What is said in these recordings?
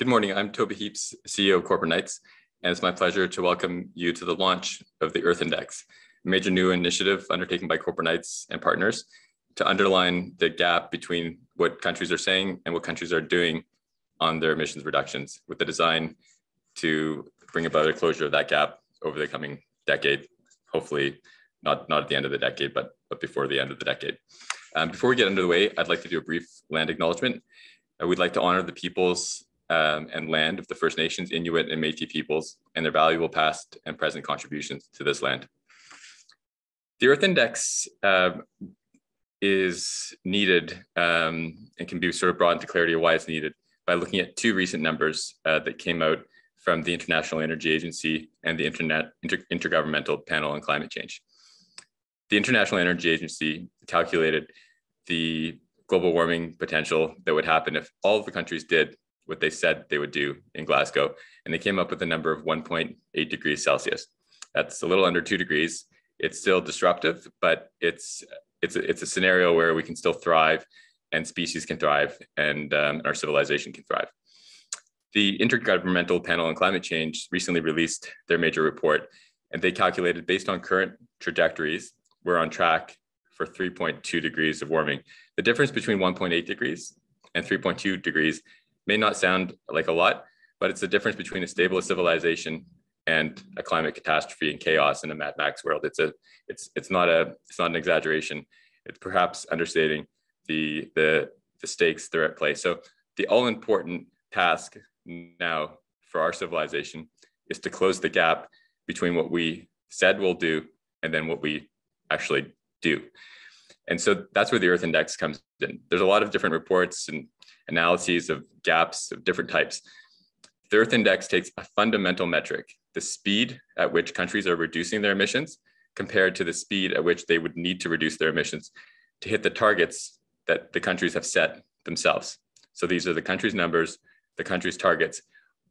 Good morning. I'm Toby Heaps, CEO of Corporate Knights, and it's my pleasure to welcome you to the launch of the Earth Index, a major new initiative undertaken by Corporate Knights and partners to underline the gap between what countries are saying and what countries are doing on their emissions reductions, with the design to bring about a closure of that gap over the coming decade, hopefully not at the end of the decade, but before the end of the decade. Before we get underway, I'd like to do a brief land acknowledgement. We'd like to honor the peoples and land of the First Nations, Inuit, and Métis peoples, and their valuable past and present contributions to this land. The Earth Index is needed and can be sort of brought into clarity of why it's needed by looking at two recent numbers that came out from the International Energy Agency and the Intergovernmental Panel on Climate Change. The International Energy Agency calculated the global warming potential that would happen if all of the countries did what they said they would do in Glasgow, and they came up with a number of 1.8 degrees Celsius. That's a little under 2 degrees. It's still disruptive, but it's a scenario where we can still thrive, and species can thrive, and our civilization can thrive. The Intergovernmental Panel on Climate Change recently released their major report, and they calculated, based on current trajectories, we're on track for 3.2 degrees of warming. The difference between 1.8 degrees and 3.2 degrees may not sound like a lot, but it's the difference between a stable civilization and a climate catastrophe and chaos in a Mad Max world. It's not an exaggeration. It's perhaps understating the stakes that are at play. So the all-important task now for our civilization is to close the gap between what we said we'll do and then what we actually do. And so that's where the Earth Index comes in. There's a lot of different reports and analyses of gaps of different types. The Earth Index takes a fundamental metric, the speed at which countries are reducing their emissions compared to the speed at which they would need to reduce their emissions to hit the targets that the countries have set themselves. So these are the countries' numbers, the countries' targets.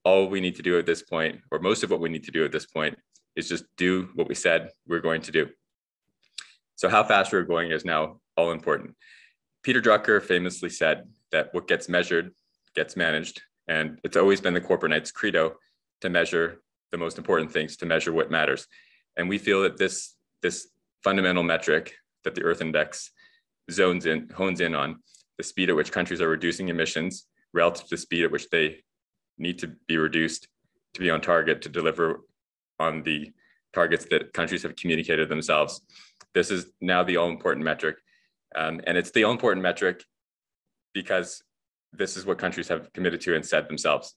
All we need to do at this point, or most of what we need to do at this point, is just do what we said we're going to do. So how fast we're going is now all important. Peter Drucker famously said that what gets measured gets managed. And it's always been the Corporate Knights credo to measure the most important things, to measure what matters. And we feel that this fundamental metric that the Earth Index hones in on, the speed at which countries are reducing emissions relative to the speed at which they need to be reduced to be on target to deliver on the targets that countries have communicated themselves. This is now the all-important metric. And it's the all-important metric because this is what countries have committed to and said themselves.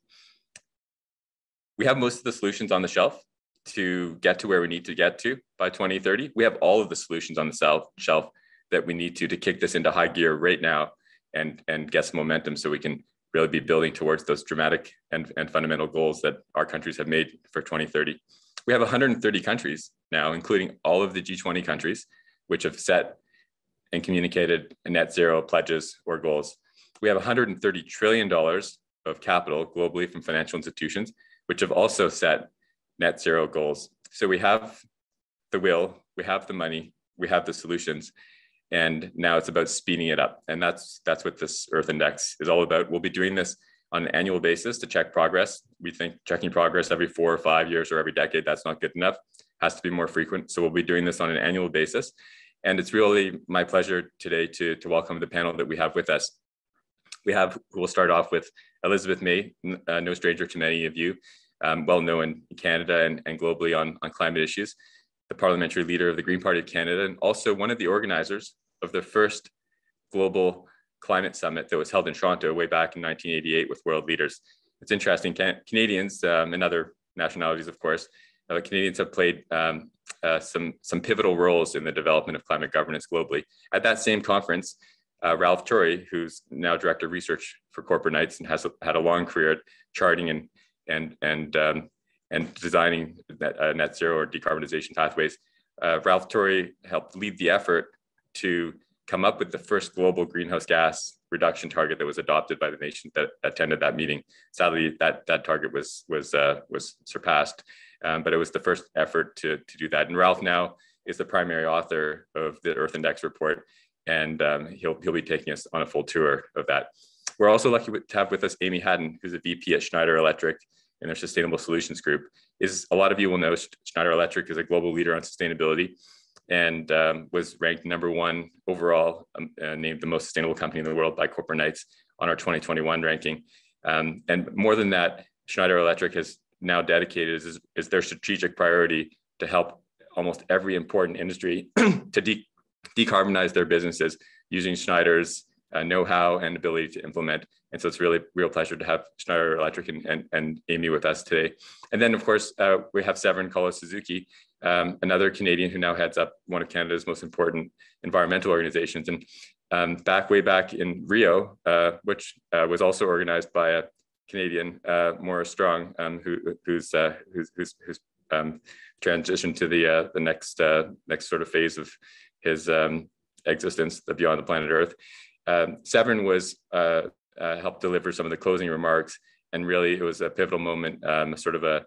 We have most of the solutions on the shelf to get to where we need to get to by 2030. We have all of the solutions on the shelf that we need to kick this into high gear right now and get some momentum so we can really be building towards those dramatic and fundamental goals that our countries have made for 2030. We have 130 countries now, including all of the G20 countries, which have set and communicated net zero pledges or goals. We have $130 trillion of capital globally from financial institutions, which have also set net zero goals. So we have the will, we have the money, we have the solutions, and now it's about speeding it up. And that's what this Earth Index is all about. We'll be doing this on an annual basis to check progress. We think checking progress every 4 or 5 years or every decade, that's not good enough. It has to be more frequent. So we'll be doing this on an annual basis. And it's really my pleasure today to welcome the panel that we have with us. We'll start off with Elizabeth May, no stranger to many of you, well known in Canada and globally on climate issues, the parliamentary leader of the Green Party of Canada, and also one of the organizers of the first global climate summit that was held in Toronto way back in 1988 with world leaders. It's interesting, Canadians and other nationalities, of course, Canadians have played some pivotal roles in the development of climate governance globally. At that same conference, Ralph Torrey, who's now Director of Research for Corporate Knights and has had a long career charting and designing net zero or decarbonization pathways, Ralph Torrey helped lead the effort to come up with the first global greenhouse gas reduction target that was adopted by the nation that attended that meeting. Sadly, that target was surpassed, but it was the first effort to do that. And Ralph now is the primary author of the Earth Index report, and he'll be taking us on a full tour of that. We're also lucky to have with us Amy Haddon, who's a VP at Schneider Electric in their Sustainable Solutions Group. A lot of you will know Schneider Electric is a global leader on sustainability and was ranked #1 overall, named the most sustainable company in the world by Corporate Knights on our 2021 ranking. And more than that, Schneider Electric has now dedicated is their strategic priority to help almost every important industry to decarbonize their businesses using Schneider's know-how and ability to implement. And so it's really real pleasure to have Schneider Electric and Amy with us today. And then, of course, we have Severin Kolo-Suzuki, another Canadian who now heads up one of Canada's most important environmental organizations. And way back in Rio, which was also organized by a Canadian, Maurice Strong, who's transitioned to the next sort of phase of his existence beyond the planet Earth. Severin was helped deliver some of the closing remarks, and really it was a pivotal moment. Sort of a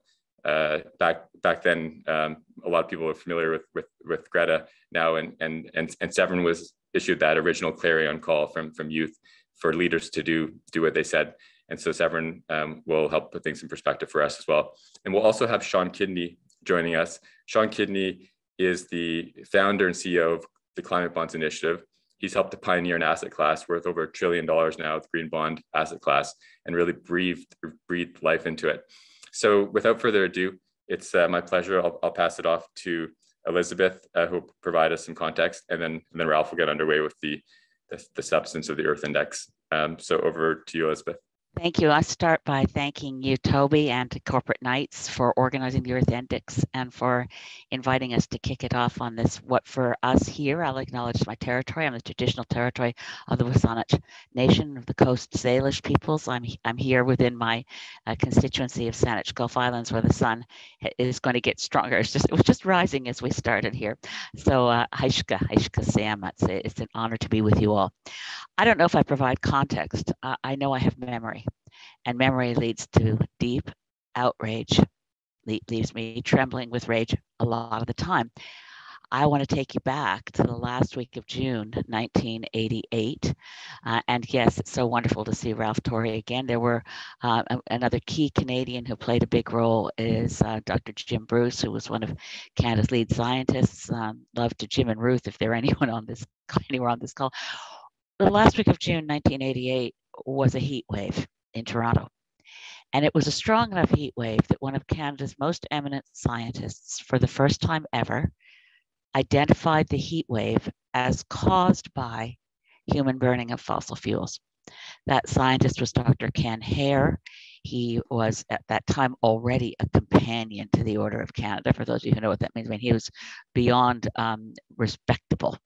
back then, a lot of people are familiar with Greta now, and Severin was issued that original clarion call from youth for leaders to do what they said. And so Severin will help put things in perspective for us as well. And we'll also have Sean Kidney joining us. Sean Kidney is the founder and CEO of the Climate Bonds Initiative. He's helped to pioneer an asset class worth over $1 trillion now, the green bond asset class, and really breathed life into it. So without further ado, it's my pleasure. I'll pass it off to Elizabeth, who will provide us some context, and then Ralph will get underway with the substance of the Earth Index. So over to you, Elizabeth. Thank you. I'll start by thanking you, Toby, and to Corporate Knights for organizing the Earth Index and for inviting us to kick it off on this. What for us here, I'll acknowledge my territory. I'm the traditional territory of the WSÁNEĆ Nation of the Coast Salish peoples. I'm here within my constituency of Saanich Gulf Islands, where the sun is going to get stronger. It was just rising as we started here. So Haishka Sam, it's an honor to be with you all. I don't know if I provide context. I know I have memory, and memory leads to deep outrage, leaves me trembling with rage a lot of the time. I want to take you back to the last week of June, 1988. And yes, it's so wonderful to see Ralph Torrey again. There were another key Canadian who played a big role is Dr. Jim Bruce, who was one of Canada's lead scientists. Love to Jim and Ruth, if there are anywhere on this call. The last week of June 1988 was a heat wave in Toronto. And it was a strong enough heat wave that one of Canada's most eminent scientists, for the first time ever, identified the heat wave as caused by human burning of fossil fuels. That scientist was Dr. Ken Hare. He was at that time already a companion to the Order of Canada. For those of you who know what that means, I mean, he was beyond respectable.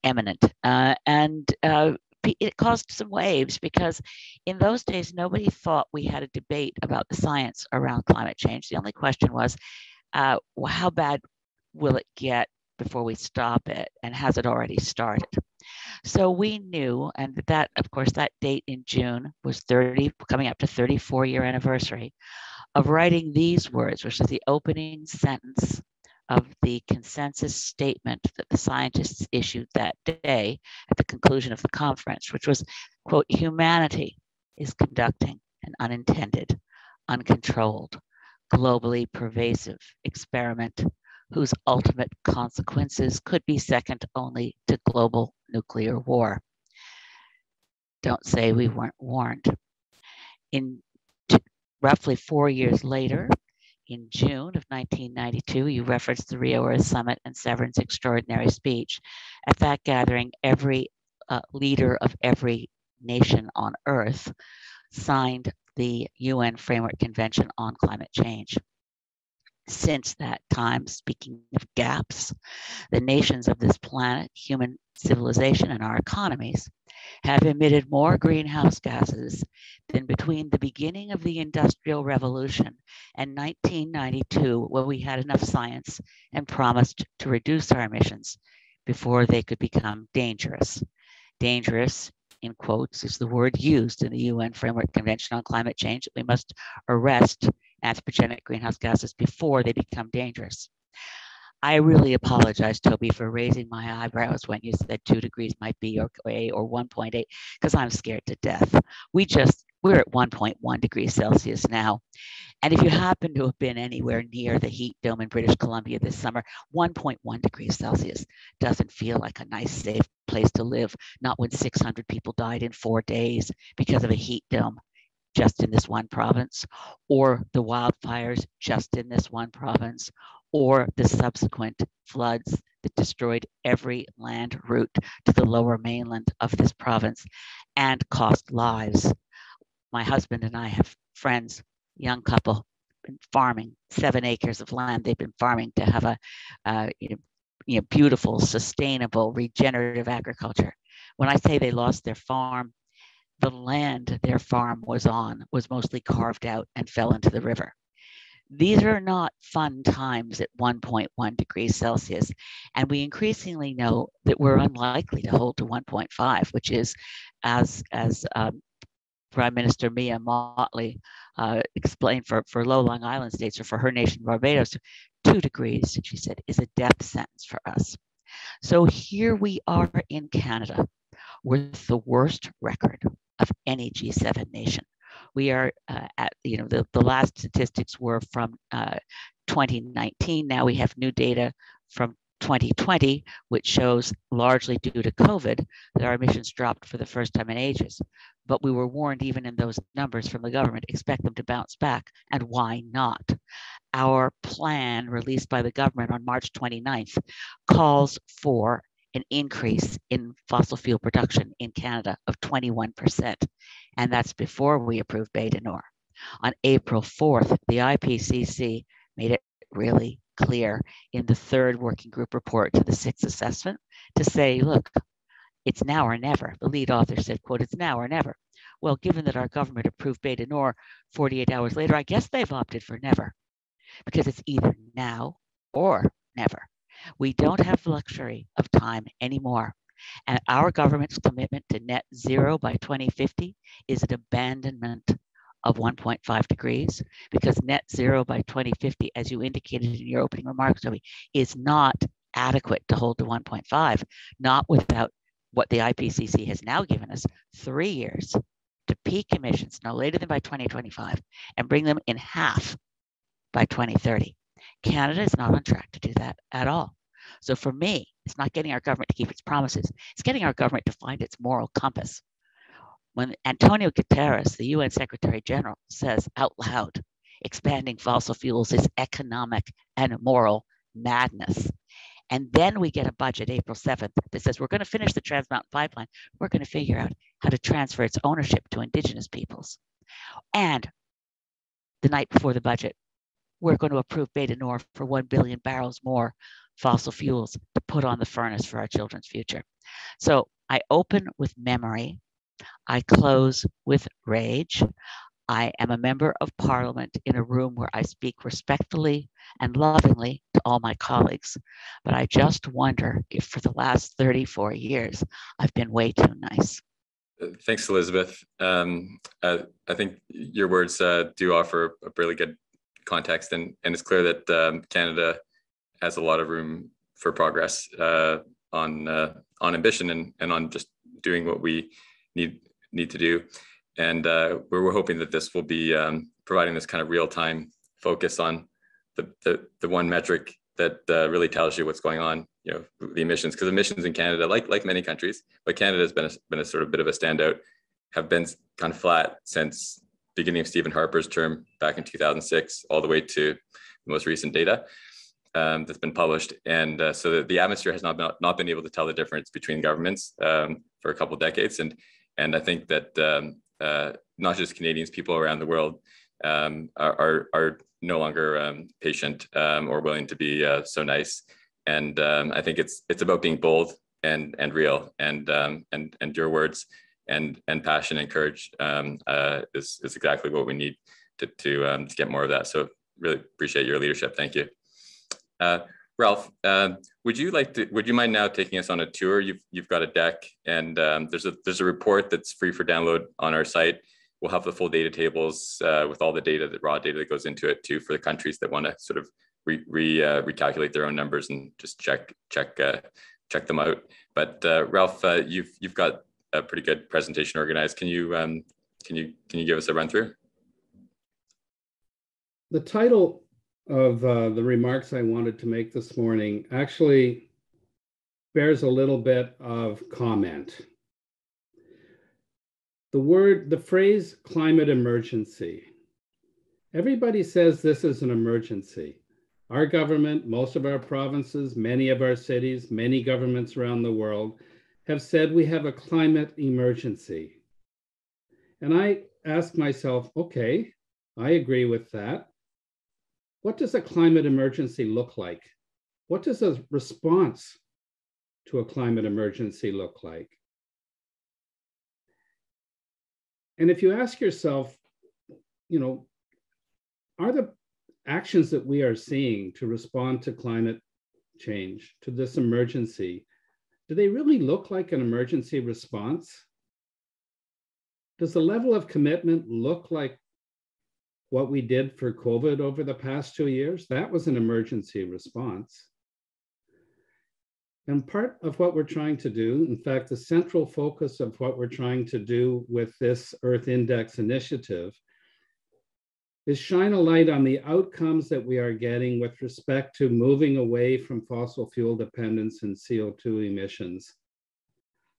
Eminent, and it caused some waves because in those days nobody thought we had a debate about the science around climate change. The only question was, how bad will it get before we stop it, and has it already started? So we knew, and that, of course, that date in June was coming up to 34-year anniversary of writing these words, which is the opening sentence of the consensus statement that the scientists issued that day at the conclusion of the conference, which was, quote, "Humanity is conducting an unintended, uncontrolled, globally pervasive experiment whose ultimate consequences could be second only to global nuclear war." Don't say we weren't warned. Roughly 4 years later, in June of 1992, you referenced the Rio Earth Summit and Severin's extraordinary speech. At that gathering, every leader of every nation on Earth signed the UN Framework Convention on Climate Change. Since that time, speaking of gaps, the nations of this planet, human civilization, and our economies have emitted more greenhouse gases than between the beginning of the Industrial Revolution and 1992, when we had enough science and promised to reduce our emissions before they could become dangerous. Dangerous, in quotes, is the word used in the UN Framework Convention on Climate Change. We must arrest anthropogenic greenhouse gases before they become dangerous. I really apologize, Toby, for raising my eyebrows when you said 2 degrees might be okay or 1.8, because I'm scared to death. We're at 1.1 degrees Celsius now. And if you happen to have been anywhere near the heat dome in British Columbia this summer, 1.1 degrees Celsius doesn't feel like a nice, safe place to live, not when 600 people died in 4 days because of a heat dome just in this one province, or the wildfires just in this one province, or the subsequent floods that destroyed every land route to the lower mainland of this province and cost lives. My husband and I have friends, young couple, been farming 7 acres of land. They've been farming to have a beautiful, sustainable, regenerative agriculture. When I say they lost their farm, the land their farm was on was mostly carved out and fell into the river. These are not fun times at 1.1 degrees Celsius. And we increasingly know that we're unlikely to hold to 1.5, which is, as Prime Minister Mia Mottley explained for low-lying island states, or for her nation, Barbados, 2 degrees, she said, is a death sentence for us. So here we are in Canada with the worst record of any G7 nation. We are at, the last statistics were from 2019. Now we have new data from 2020, which shows, largely due to COVID, that our emissions dropped for the first time in ages. But we were warned, even in those numbers from the government, expect them to bounce back. And why not? Our plan, released by the government on March 29th, calls for an increase in fossil fuel production in Canada of 21%. And that's before we approve Bay du Nord. On April 4th, the IPCC made it really clear in the 3rd working group report to the 6th assessment to say, look, it's now or never. The lead author said, quote, it's now or never. Well, given that our government approved Bay du Nord 48 hours later, I guess they've opted for never, because it's either now or never. We don't have the luxury of time anymore. And our government's commitment to net zero by 2050 is an abandonment of 1.5 degrees, because net zero by 2050, as you indicated in your opening remarks, Toby, is not adequate to hold to 1.5, not without what the IPCC has now given us 3 years to peak emissions no later than by 2025 and bring them in half by 2030. Canada is not on track to do that at all. So for me, it's not getting our government to keep its promises. It's getting our government to find its moral compass. When Antonio Guterres, the UN Secretary General, says out loud, expanding fossil fuels is economic and moral madness. And then we get a budget April 7th that says we're going to finish the Trans Mountain Pipeline. We're going to figure out how to transfer its ownership to Indigenous peoples. And the night before the budget, we're going to approve Bay du Nord for 1 billion barrels more fossil fuels to put on the furnace for our children's future. So I open with memory. I close with rage. I am a member of Parliament in a room where I speak respectfully and lovingly to all my colleagues. But I just wonder if for the last 34 years, I've been way too nice. Thanks, Elizabeth. I think your words do offer a really good context, and it's clear that Canada has a lot of room for progress on ambition and on just doing what we need to do. And we're hoping that this will be providing this kind of real-time focus on the one metric that really tells you what's going on, the emissions, because emissions in Canada, like many countries, but Canada has been a sort of bit of a standout, have been kind of flat since beginning of Stephen Harper's term back in 2006, all the way to the most recent data that's been published. And so the atmosphere has not been able to tell the difference between governments for a couple of decades. And I think that not just Canadians, people around the world are no longer patient or willing to be so nice. And I think it's about being bold and real, and your words and passion and courage is exactly what we need to get more of that. So really appreciate your leadership. Thank you. Ralph, would you mind now taking us on a tour? You've got a deck, and there's a report that's free for download on our site. We'll have the full data tables with all the data, the raw data that goes into it too, for the countries that want to sort of recalculate their own numbers and just check them out. But Ralph, you've got a pretty good presentation organized. Can you give us a run through? The title of the remarks I wanted to make this morning actually bears a little bit of comment. The phrase climate emergency. Everybody says this is an emergency. Our government, most of our provinces, many of our cities, many governments around the world have said we have a climate emergency. And I ask myself, okay, I agree with that. What does a climate emergency look like? What does a response to a climate emergency look like? And if you ask yourself, are the actions that we are seeing to respond to climate change, to this emergency, do they really look like an emergency response? Does the level of commitment look like what we did for COVID over the past 2 years? That was an emergency response. And part of what we're trying to do, in fact, the central focus of what we're trying to do with this Earth Index initiative is shine a light on the outcomes that we are getting with respect to moving away from fossil fuel dependence and CO2 emissions,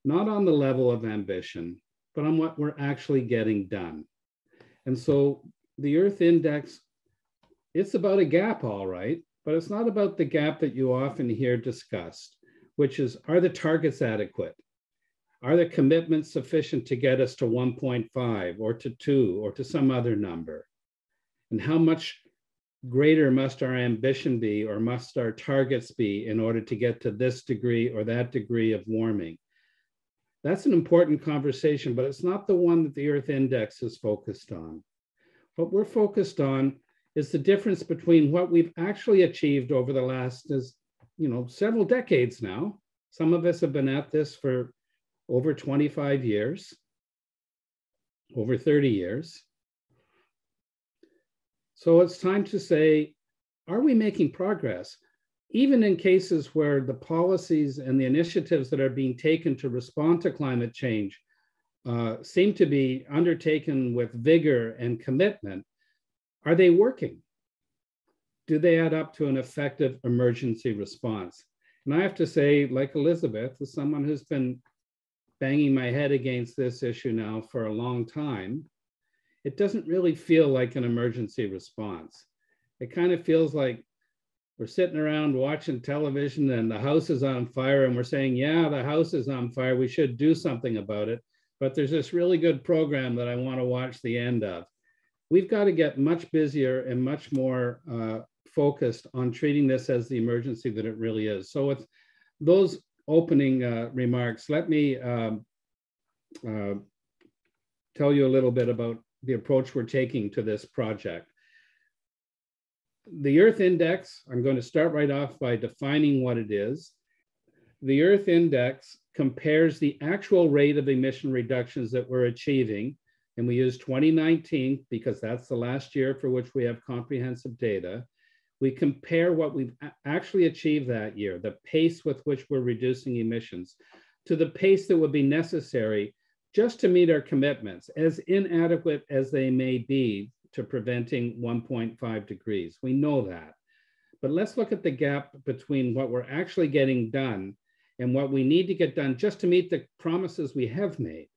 not on the level of ambition, but on what we're actually getting done. And so the Earth Index, it's about a gap, all right, but it's not about the gap that you often hear discussed, which is, are the targets adequate? Are the commitments sufficient to get us to 1.5 or to 2 or to some other number? And how much greater must our ambition be, or must our targets be, in order to get to this degree or that degree of warming? That's an important conversation, but it's not the one that the Earth Index is focused on. What we're focused on is the difference between what we've actually achieved over the last, several decades now. Some of us have been at this for over 25 years, over 30 years. So it's time to say, are we making progress? Even in cases where the policies and the initiatives that are being taken to respond to climate change seem to be undertaken with vigor and commitment, are they working? Do they add up to an effective emergency response? And I have to say, like Elizabeth, as someone who's been banging my head against this issue now for a long time, it doesn't really feel like an emergency response. It kind of feels like we're sitting around watching television and the house is on fire and we're saying, yeah, the house is on fire, we should do something about it. But there's this really good program that I want to watch the end of. We've got to get much busier and much more focused on treating this as the emergency that it really is. So with those opening remarks, let me tell you a little bit about the approach we're taking to this project. The Earth Index, I'm going to start right off by defining what it is. The Earth Index compares the actual rate of emission reductions that we're achieving, and we use 2019 because that's the last year for which we have comprehensive data. We compare what we've actually achieved that year, the pace with which we're reducing emissions, to the pace that would be necessary just to meet our commitments, as inadequate as they may be to preventing 1.5 degrees. We know that. But let's look at the gap between what we're actually getting done and what we need to get done just to meet the promises we have made,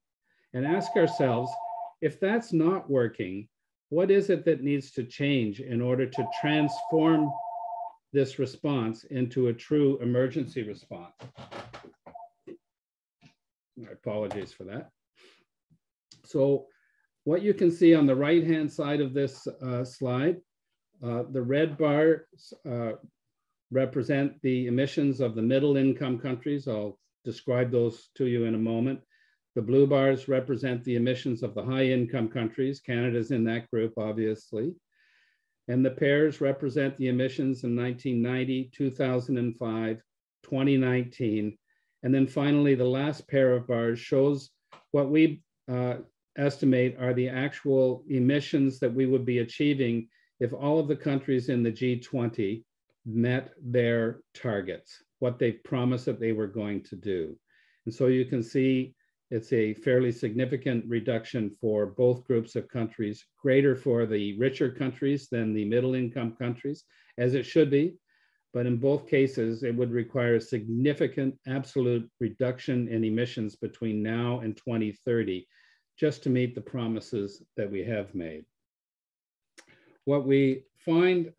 and ask ourselves, if that's not working, what is it that needs to change in order to transform this response into a true emergency response? Apologies for that. So what you can see on the right-hand side of this slide, the red bars represent the emissions of the middle-income countries. I'll describe those to you in a moment. The blue bars represent the emissions of the high-income countries. Canada's in that group, obviously. And the pairs represent the emissions in 1990, 2005, 2019. And then finally, the last pair of bars shows what we estimate are the actual emissions that we would be achieving if all of the countries in the G20 met their targets, what they've promised that they were going to do. And so you can see it's a fairly significant reduction for both groups of countries, greater for the richer countries than the middle income countries, as it should be. But in both cases, it would require a significant absolute reduction in emissions between now and 2030, just to meet the promises that we have made. What we find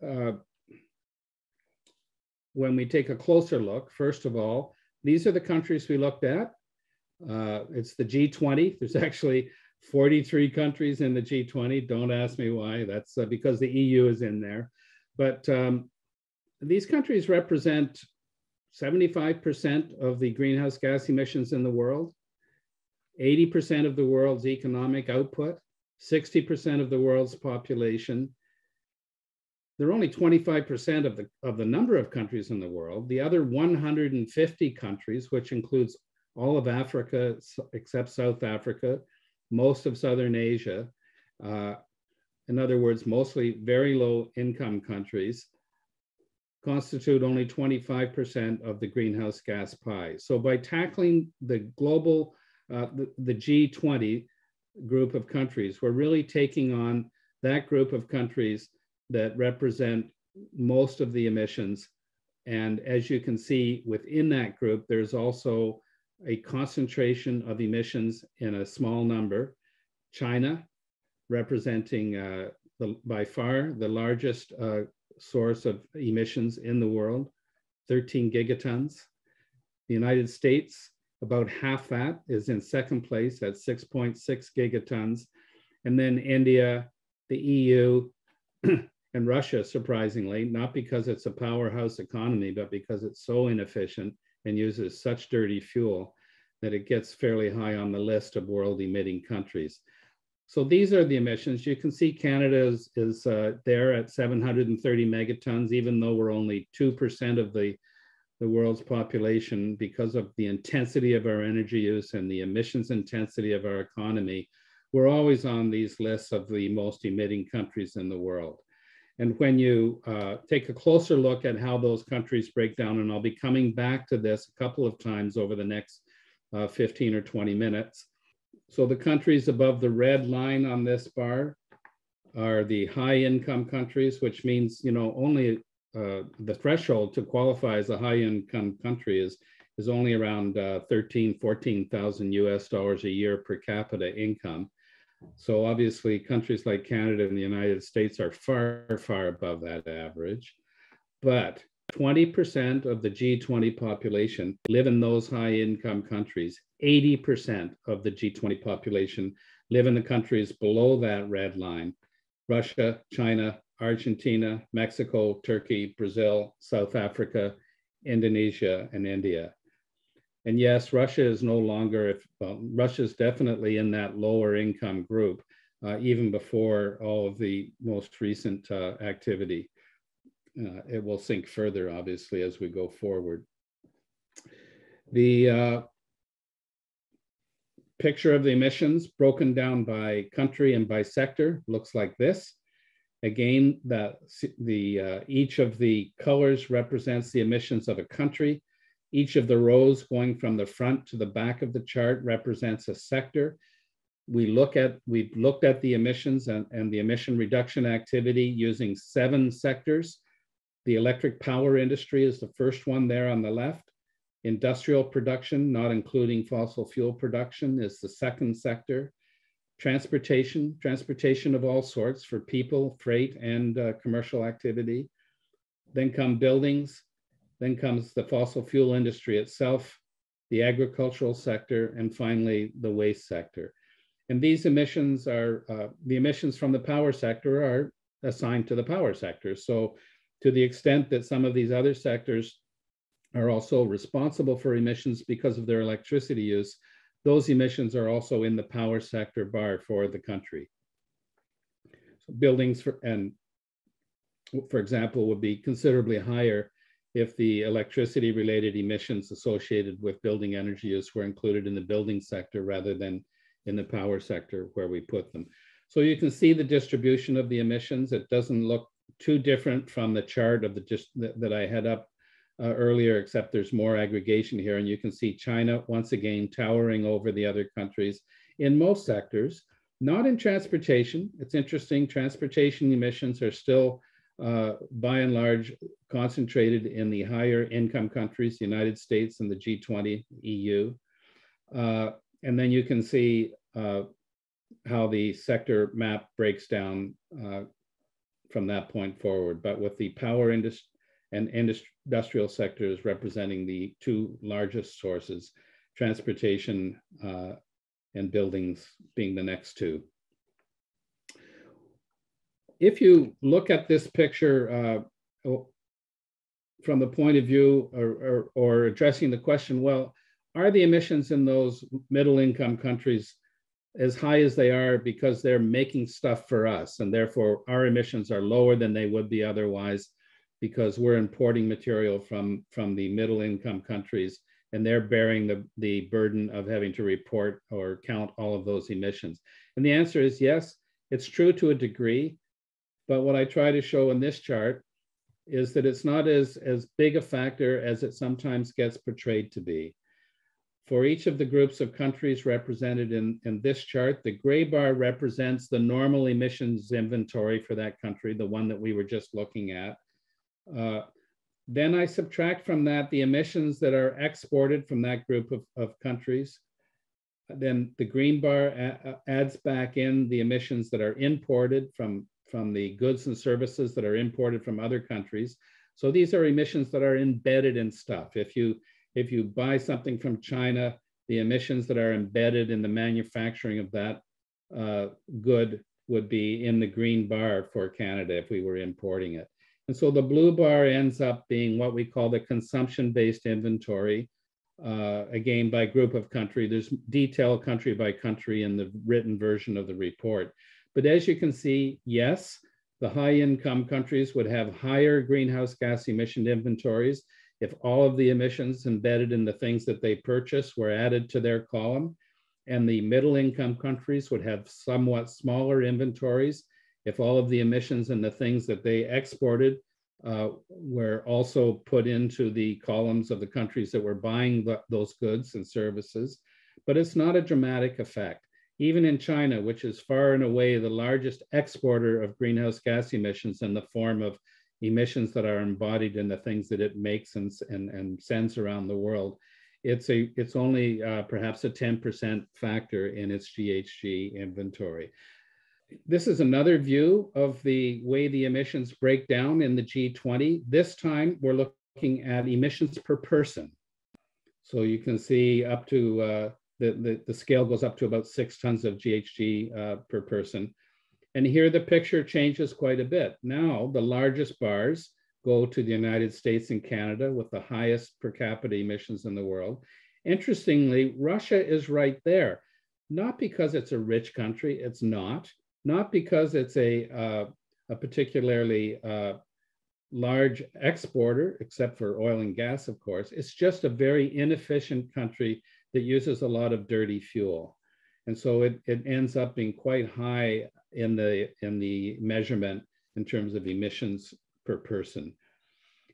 when we take a closer look, first of all, these are the countries we looked at. It's the G20. There's actually 43 countries in the G20. Don't ask me why. That's because the EU is in there. But these countries represent 75% of the greenhouse gas emissions in the world, 80% of the world's economic output, 60% of the world's population. They're only 25% of the number of countries in the world. The other 150 countries, which includes all of Africa except South Africa, most of Southern Asia, in other words, mostly very low income countries, constitute only 25% of the greenhouse gas pie. So by tackling the global, the G20 group of countries, we're really taking on that group of countries that represent most of the emissions. And as you can see, within that group, there's also a concentration of emissions in a small number. China, representing by far the largest source of emissions in the world, 13 gigatons. The United States, about half that, is in second place at 6.6 gigatons. And then India, the EU, and Russia, surprisingly, not because it's a powerhouse economy, but because it's so inefficient and uses such dirty fuel that it gets fairly high on the list of world emitting countries. So these are the emissions. You can see Canada is there at 730 megatons, even though we're only 2% of the world's population. Because of the intensity of our energy use and the emissions intensity of our economy, we're always on these lists of the most emitting countries in the world. And when you take a closer look at how those countries break down, and I'll be coming back to this a couple of times over the next 15 or 20 minutes. So the countries above the red line on this bar are the high income countries, which means, you know, only the threshold to qualify as a high income country is only around 14,000 US dollars a year per capita income. So obviously countries like Canada and the United States are far, far above that average. But 20% of the G20 population live in those high income countries. 80% of the G20 population live in the countries below that red line: Russia, China, Argentina, Mexico, Turkey, Brazil, South Africa, Indonesia, and India. And yes, Russia is no longer, Russia's definitely in that lower income group, even before all of the most recent activity. It will sink further, obviously, as we go forward. The picture of the emissions broken down by country and by sector looks like this. Again, each of the colors represents the emissions of a country. Each of the rows going from the front to the back of the chart represents a sector. We've looked at the emissions and the emission reduction activity using 7 sectors. The electric power industry is the first one there on the left. Industrial production, not including fossil fuel production, is the second sector. Transportation of all sorts for people, freight, and commercial activity. Then come buildings. Then comes the fossil fuel industry itself, the agricultural sector, and finally the waste sector. And these emissions are, the emissions from the power sector are assigned to the power sector. So to the extent that some of these other sectors are also responsible for emissions because of their electricity use, those emissions are also in the power sector bar for the country. So buildings, for example, would be considerably higher if the electricity related emissions associated with building energy use were included in the building sector rather than in the power sector where we put them. So you can see the distribution of the emissions. It doesn't look too different from the chart of that I had up earlier, except there's more aggregation here. And you can see China, once again, towering over the other countries in most sectors, not in transportation. It's interesting, transportation emissions are still, by and large, concentrated in the higher income countries, the United States and the G20, EU. And then you can see how the sector map breaks down from that point forward. But with the power industry and industrial sectors representing the two largest sources, transportation and buildings being the next two. If you look at this picture from the point of view or addressing the question, well, are the emissions in those middle income countries as high as they are because they're making stuff for us, and therefore our emissions are lower than they would be otherwise because we're importing material from the middle income countries and they're bearing the burden of having to report or count all of those emissions? And the answer is yes, it's true to a degree, but what I try to show in this chart is that it's not as big a factor as it sometimes gets portrayed to be. For each of the groups of countries represented in this chart, the gray bar represents the normal emissions inventory for that country, the one that we were just looking at. Then I subtract from that the emissions that are exported from that group of countries. Then the green bar adds back in the emissions that are imported from the goods and services that are imported from other countries. So these are emissions that are embedded in stuff. If you buy something from China, the emissions that are embedded in the manufacturing of that good would be in the green bar for Canada if we were importing it. And so the blue bar ends up being what we call the consumption-based inventory, again, by group of country. There's detail country by country in the written version of the report. But as you can see, yes, the high income countries would have higher greenhouse gas emission inventories if all of the emissions embedded in the things that they purchase were added to their column. And the middle income countries would have somewhat smaller inventories if all of the emissions and the things that they exported were also put into the columns of the countries that were buying those goods and services. But it's not a dramatic effect. Even in China, which is far and away the largest exporter of greenhouse gas emissions in the form of emissions that are embodied in the things that it makes and sends around the world, it's only perhaps a 10% factor in its GHG inventory. This is another view of the way the emissions break down in the G20. This time we're looking at emissions per person. So you can see up to the scale goes up to about 6 tons of GHG per person. And here the picture changes quite a bit. Now the largest bars go to the United States and Canada with the highest per capita emissions in the world. Interestingly, Russia is right there, not because it's a rich country, it's not because it's a particularly large exporter, except for oil and gas, of course. It's just a very inefficient country that uses a lot of dirty fuel. And so it ends up being quite high in the measurement in terms of emissions per person.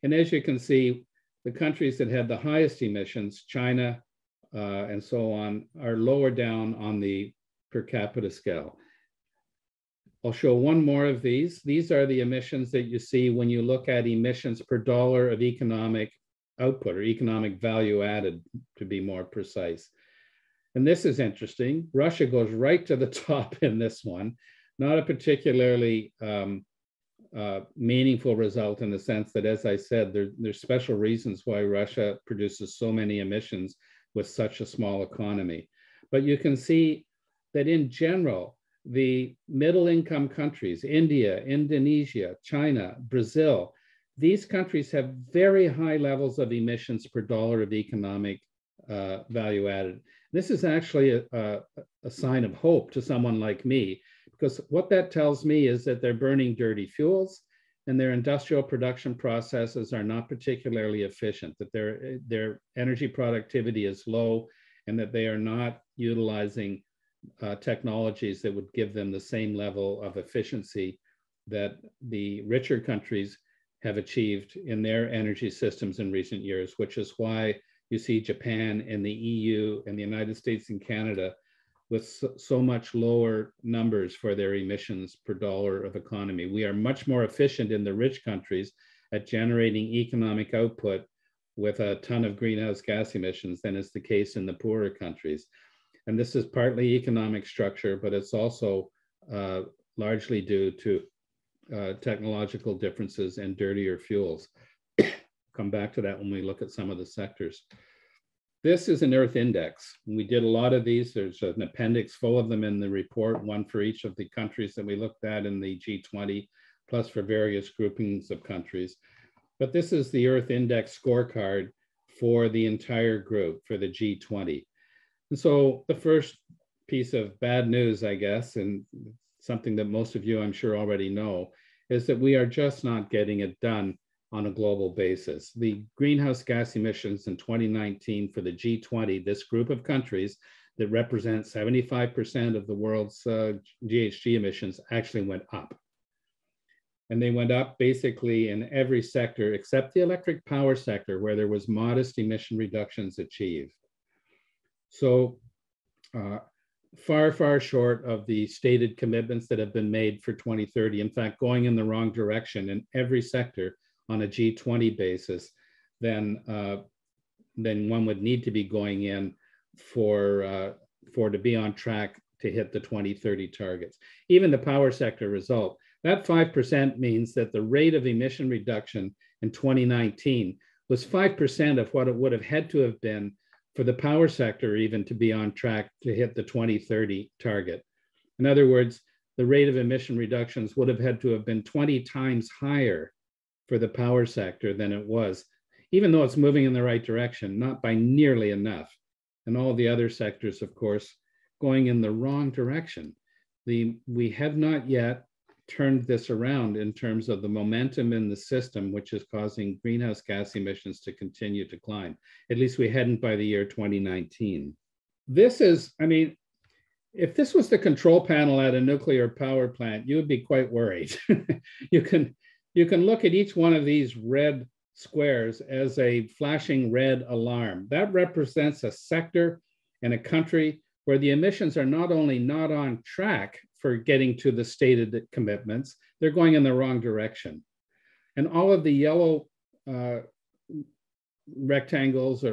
And as you can see, the countries that had the highest emissions, China and so on, are lower down on the per capita scale. I'll show one more of these. These are the emissions that you see when you look at emissions per dollar of economic output or economic value added, to be more precise. And this is interesting. Russia goes right to the top in this one. Not a particularly meaningful result in the sense that, as I said, there's special reasons why Russia produces so many emissions with such a small economy. But you can see that in general, the middle income countries, India, Indonesia, China, Brazil, these countries have very high levels of emissions per dollar of economic value added. This is actually a sign of hope to someone like me, because what that tells me is that they're burning dirty fuels and their industrial production processes are not particularly efficient, that their energy productivity is low and that they are not utilizing technologies that would give them the same level of efficiency that the richer countries have achieved in their energy systems in recent years, which is why you see Japan and the EU and the United States and Canada with so much lower numbers for their emissions per dollar of economy. We are much more efficient in the rich countries at generating economic output with a ton of greenhouse gas emissions than is the case in the poorer countries. And this is partly economic structure, but it's also largely due to technological differences and dirtier fuels. Come back to that when we look at some of the sectors. This is an Earth Index. We did a lot of these. There's an appendix full of them in the report, one for each of the countries that we looked at in the G20, plus for various groupings of countries. But this is the Earth Index scorecard for the entire group, for the G20. And so the first piece of bad news, I guess, and something that most of you I'm sure already know, is that we are just not getting it done on a global basis. The greenhouse gas emissions in 2019 for the G20, this group of countries that represent 75% of the world's GHG emissions, actually went up. And they went up basically in every sector except the electric power sector, where there was modest emission reductions achieved. So far, far short of the stated commitments that have been made for 2030. In fact, going in the wrong direction in every sector on a G20 basis, then one would need to be going in for to be on track to hit the 2030 targets. Even the power sector result, that 5% means that the rate of emission reduction in 2019 was 5% of what it would have had to have been for the power sector even to be on track to hit the 2030 target. In other words, the rate of emission reductions would have had to have been 20 times higher for the power sector than it was, even though it's moving in the right direction, not by nearly enough. And all the other sectors, of course, going in the wrong direction. We have not yet turned this around in terms of the momentum in the system, which is causing greenhouse gas emissions to continue to climb. At least we hadn't by the year 2019. This is, I mean, if this was the control panel at a nuclear power plant, you would be quite worried. You can look at each one of these red squares as a flashing red alarm. That represents a sector and a country where the emissions are not only not on track for getting to the stated commitments, they're going in the wrong direction. And all of the yellow rectangles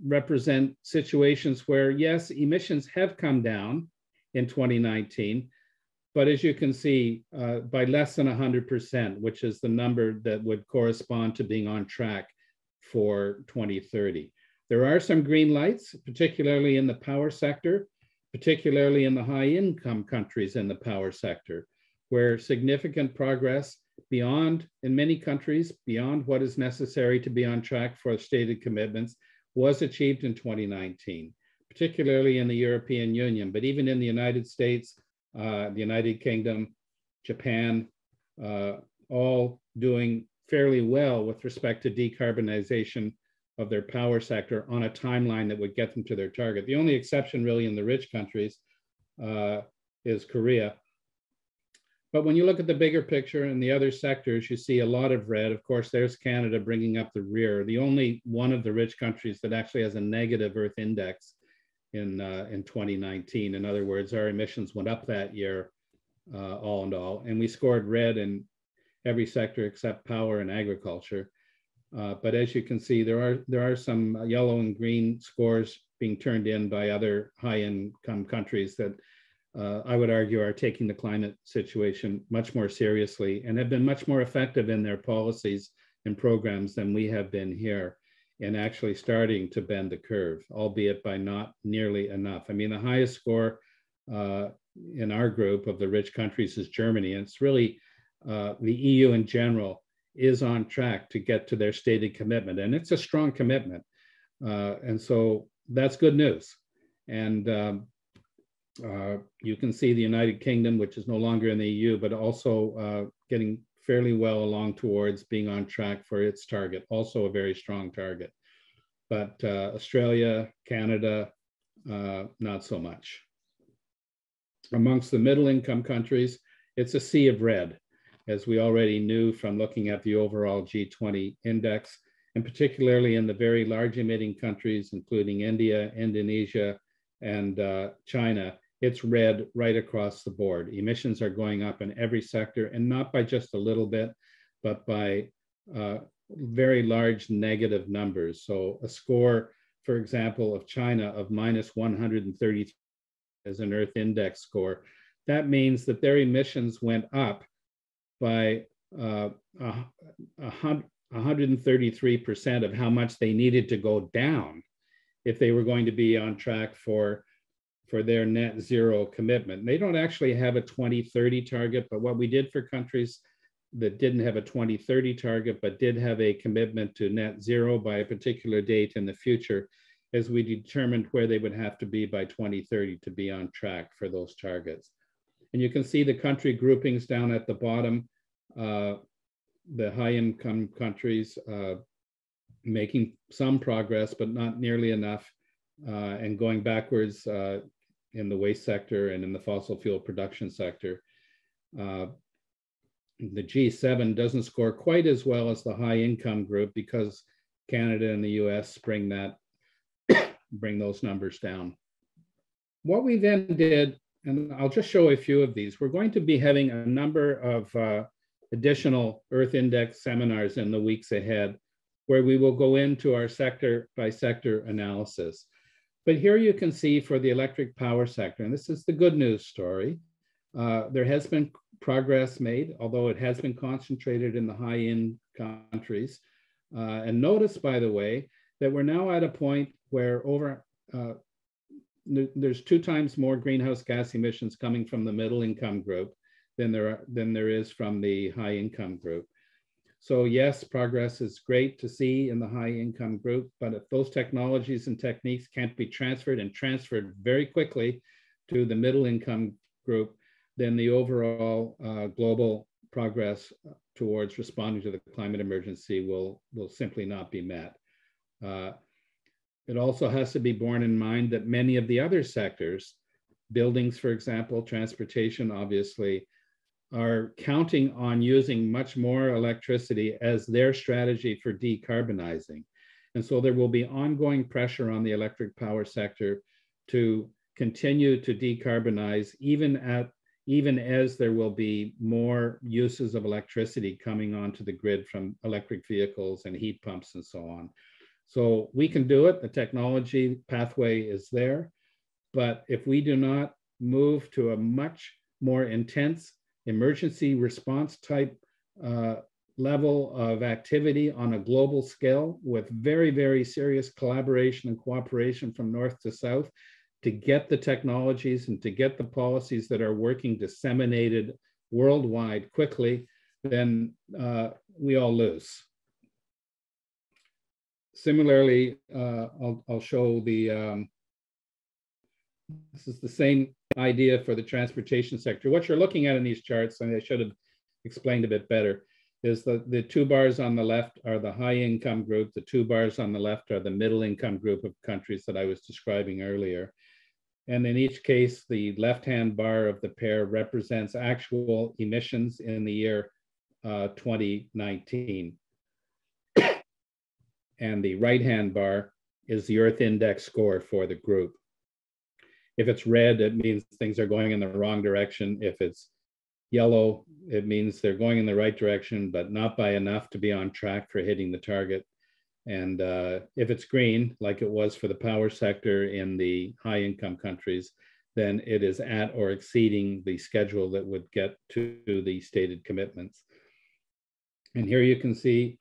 represent situations where, yes, emissions have come down in 2019, but as you can see, by less than 100%, which is the number that would correspond to being on track for 2030. There are some green lights, particularly in the power sector, particularly in the high-income countries in the power sector, where significant progress beyond, in many countries, beyond what is necessary to be on track for stated commitments was achieved in 2019, particularly in the European Union, but even in the United States, the United Kingdom, Japan, all doing fairly well with respect to decarbonization of their power sector on a timeline that would get them to their target. The only exception really in the rich countries is Korea. But when you look at the bigger picture and the other sectors, you see a lot of red. Of course, there's Canada bringing up the rear, the only one of the rich countries that actually has a negative Earth Index in 2019. In other words, our emissions went up that year, all in all, and we scored red in every sector except power and agriculture. But as you can see, there are some yellow and green scores being turned in by other high-income countries that I would argue are taking the climate situation much more seriously and have been much more effective in their policies and programs than we have been here in actually starting to bend the curve, albeit by not nearly enough. I mean, the highest score in our group of the rich countries is Germany, and it's really the EU in general is on track to get to their stated commitment, and it's a strong commitment. And so that's good news. And you can see the United Kingdom, which is no longer in the EU, but also getting fairly well along towards being on track for its target, also a very strong target. But Australia, Canada, not so much. Amongst the middle income countries, it's a sea of red. as we already knew from looking at the overall G20 index, and particularly in the very large emitting countries, including India, Indonesia, and China, it's red right across the board. Emissions are going up in every sector, and not by just a little bit, but by very large negative numbers. So a score, for example, of China of minus 130 as an Earth Index score, that means that their emissions went up by 133% of how much they needed to go down if they were going to be on track for their net zero commitment. They don't actually have a 2030 target, but what we did for countries that didn't have a 2030 target, but did have a commitment to net zero by a particular date in the future, as we determined where they would have to be by 2030 to be on track for those targets. And you can see the country groupings down at the bottom, the high income countries making some progress, but not nearly enough, and going backwards in the waste sector and in the fossil fuel production sector. The G7 doesn't score quite as well as the high income group because Canada and the US bring those numbers down. What we then did, and I'll just show a few of these, we're going to be having a number of additional Earth Index seminars in the weeks ahead, where we will go into our sector by sector analysis. But here you can see for the electric power sector, and this is the good news story, there has been progress made, although it has been concentrated in the high-income countries. And notice, by the way, that we're now at a point where there's 2 times more greenhouse gas emissions coming from the middle income group than there is from the high income group. So yes, progress is great to see in the high income group, but if those technologies and techniques can't be transferred very quickly to the middle income group, then the overall global progress towards responding to the climate emergency will simply not be met. It also has to be borne in mind that many of the other sectors, buildings, for example, transportation, obviously, are counting on using much more electricity as their strategy for decarbonizing. And so there will be ongoing pressure on the electric power sector to continue to decarbonize, even as there will be more uses of electricity coming onto the grid from electric vehicles and heat pumps and so on. So we can do it. The technology pathway is there. But if we do not move to a much more intense emergency response type level of activity on a global scale with very, very serious collaboration and cooperation from north to south to get the technologies and to get the policies that are working disseminated worldwide quickly, then we all lose. Similarly, I'll show this is the same idea for the transportation sector. What you're looking at in these charts, and I should have explained a bit better, is the 2 bars on the left are the high income group, the 2 bars on the left are the middle income group of countries that I was describing earlier. And in each case, the left-hand bar of the pair represents actual emissions in the year 2019. And the right-hand bar is the Earth Index score for the group. If it's red, it means things are going in the wrong direction. If it's yellow, it means they're going in the right direction, but not by enough to be on track for hitting the target. And if it's green, like it was for the power sector in the high income countries, then it is at or exceeding the schedule that would get to the stated commitments. And here you can see,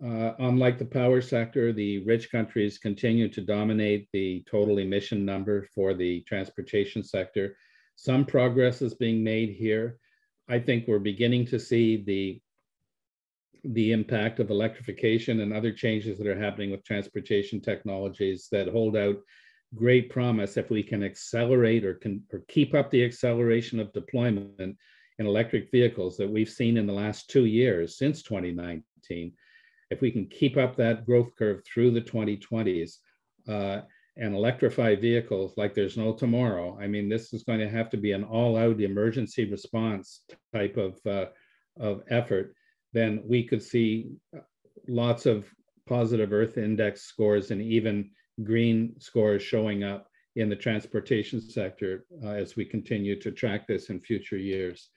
unlike the power sector, the rich countries continue to dominate the total emission number for the transportation sector. Some progress is being made here. I think we're beginning to see the impact of electrification and other changes that are happening with transportation technologies that hold out great promise if we can accelerate or keep up the acceleration of deployment in electric vehicles that we've seen in the last 2 years since 2019. If we can keep up that growth curve through the 2020s and electrify vehicles like there's no tomorrow, I mean, this is going to have to be an all-out emergency response type of of effort, then we could see lots of positive Earth Index scores and even green scores showing up in the transportation sector as we continue to track this in future years.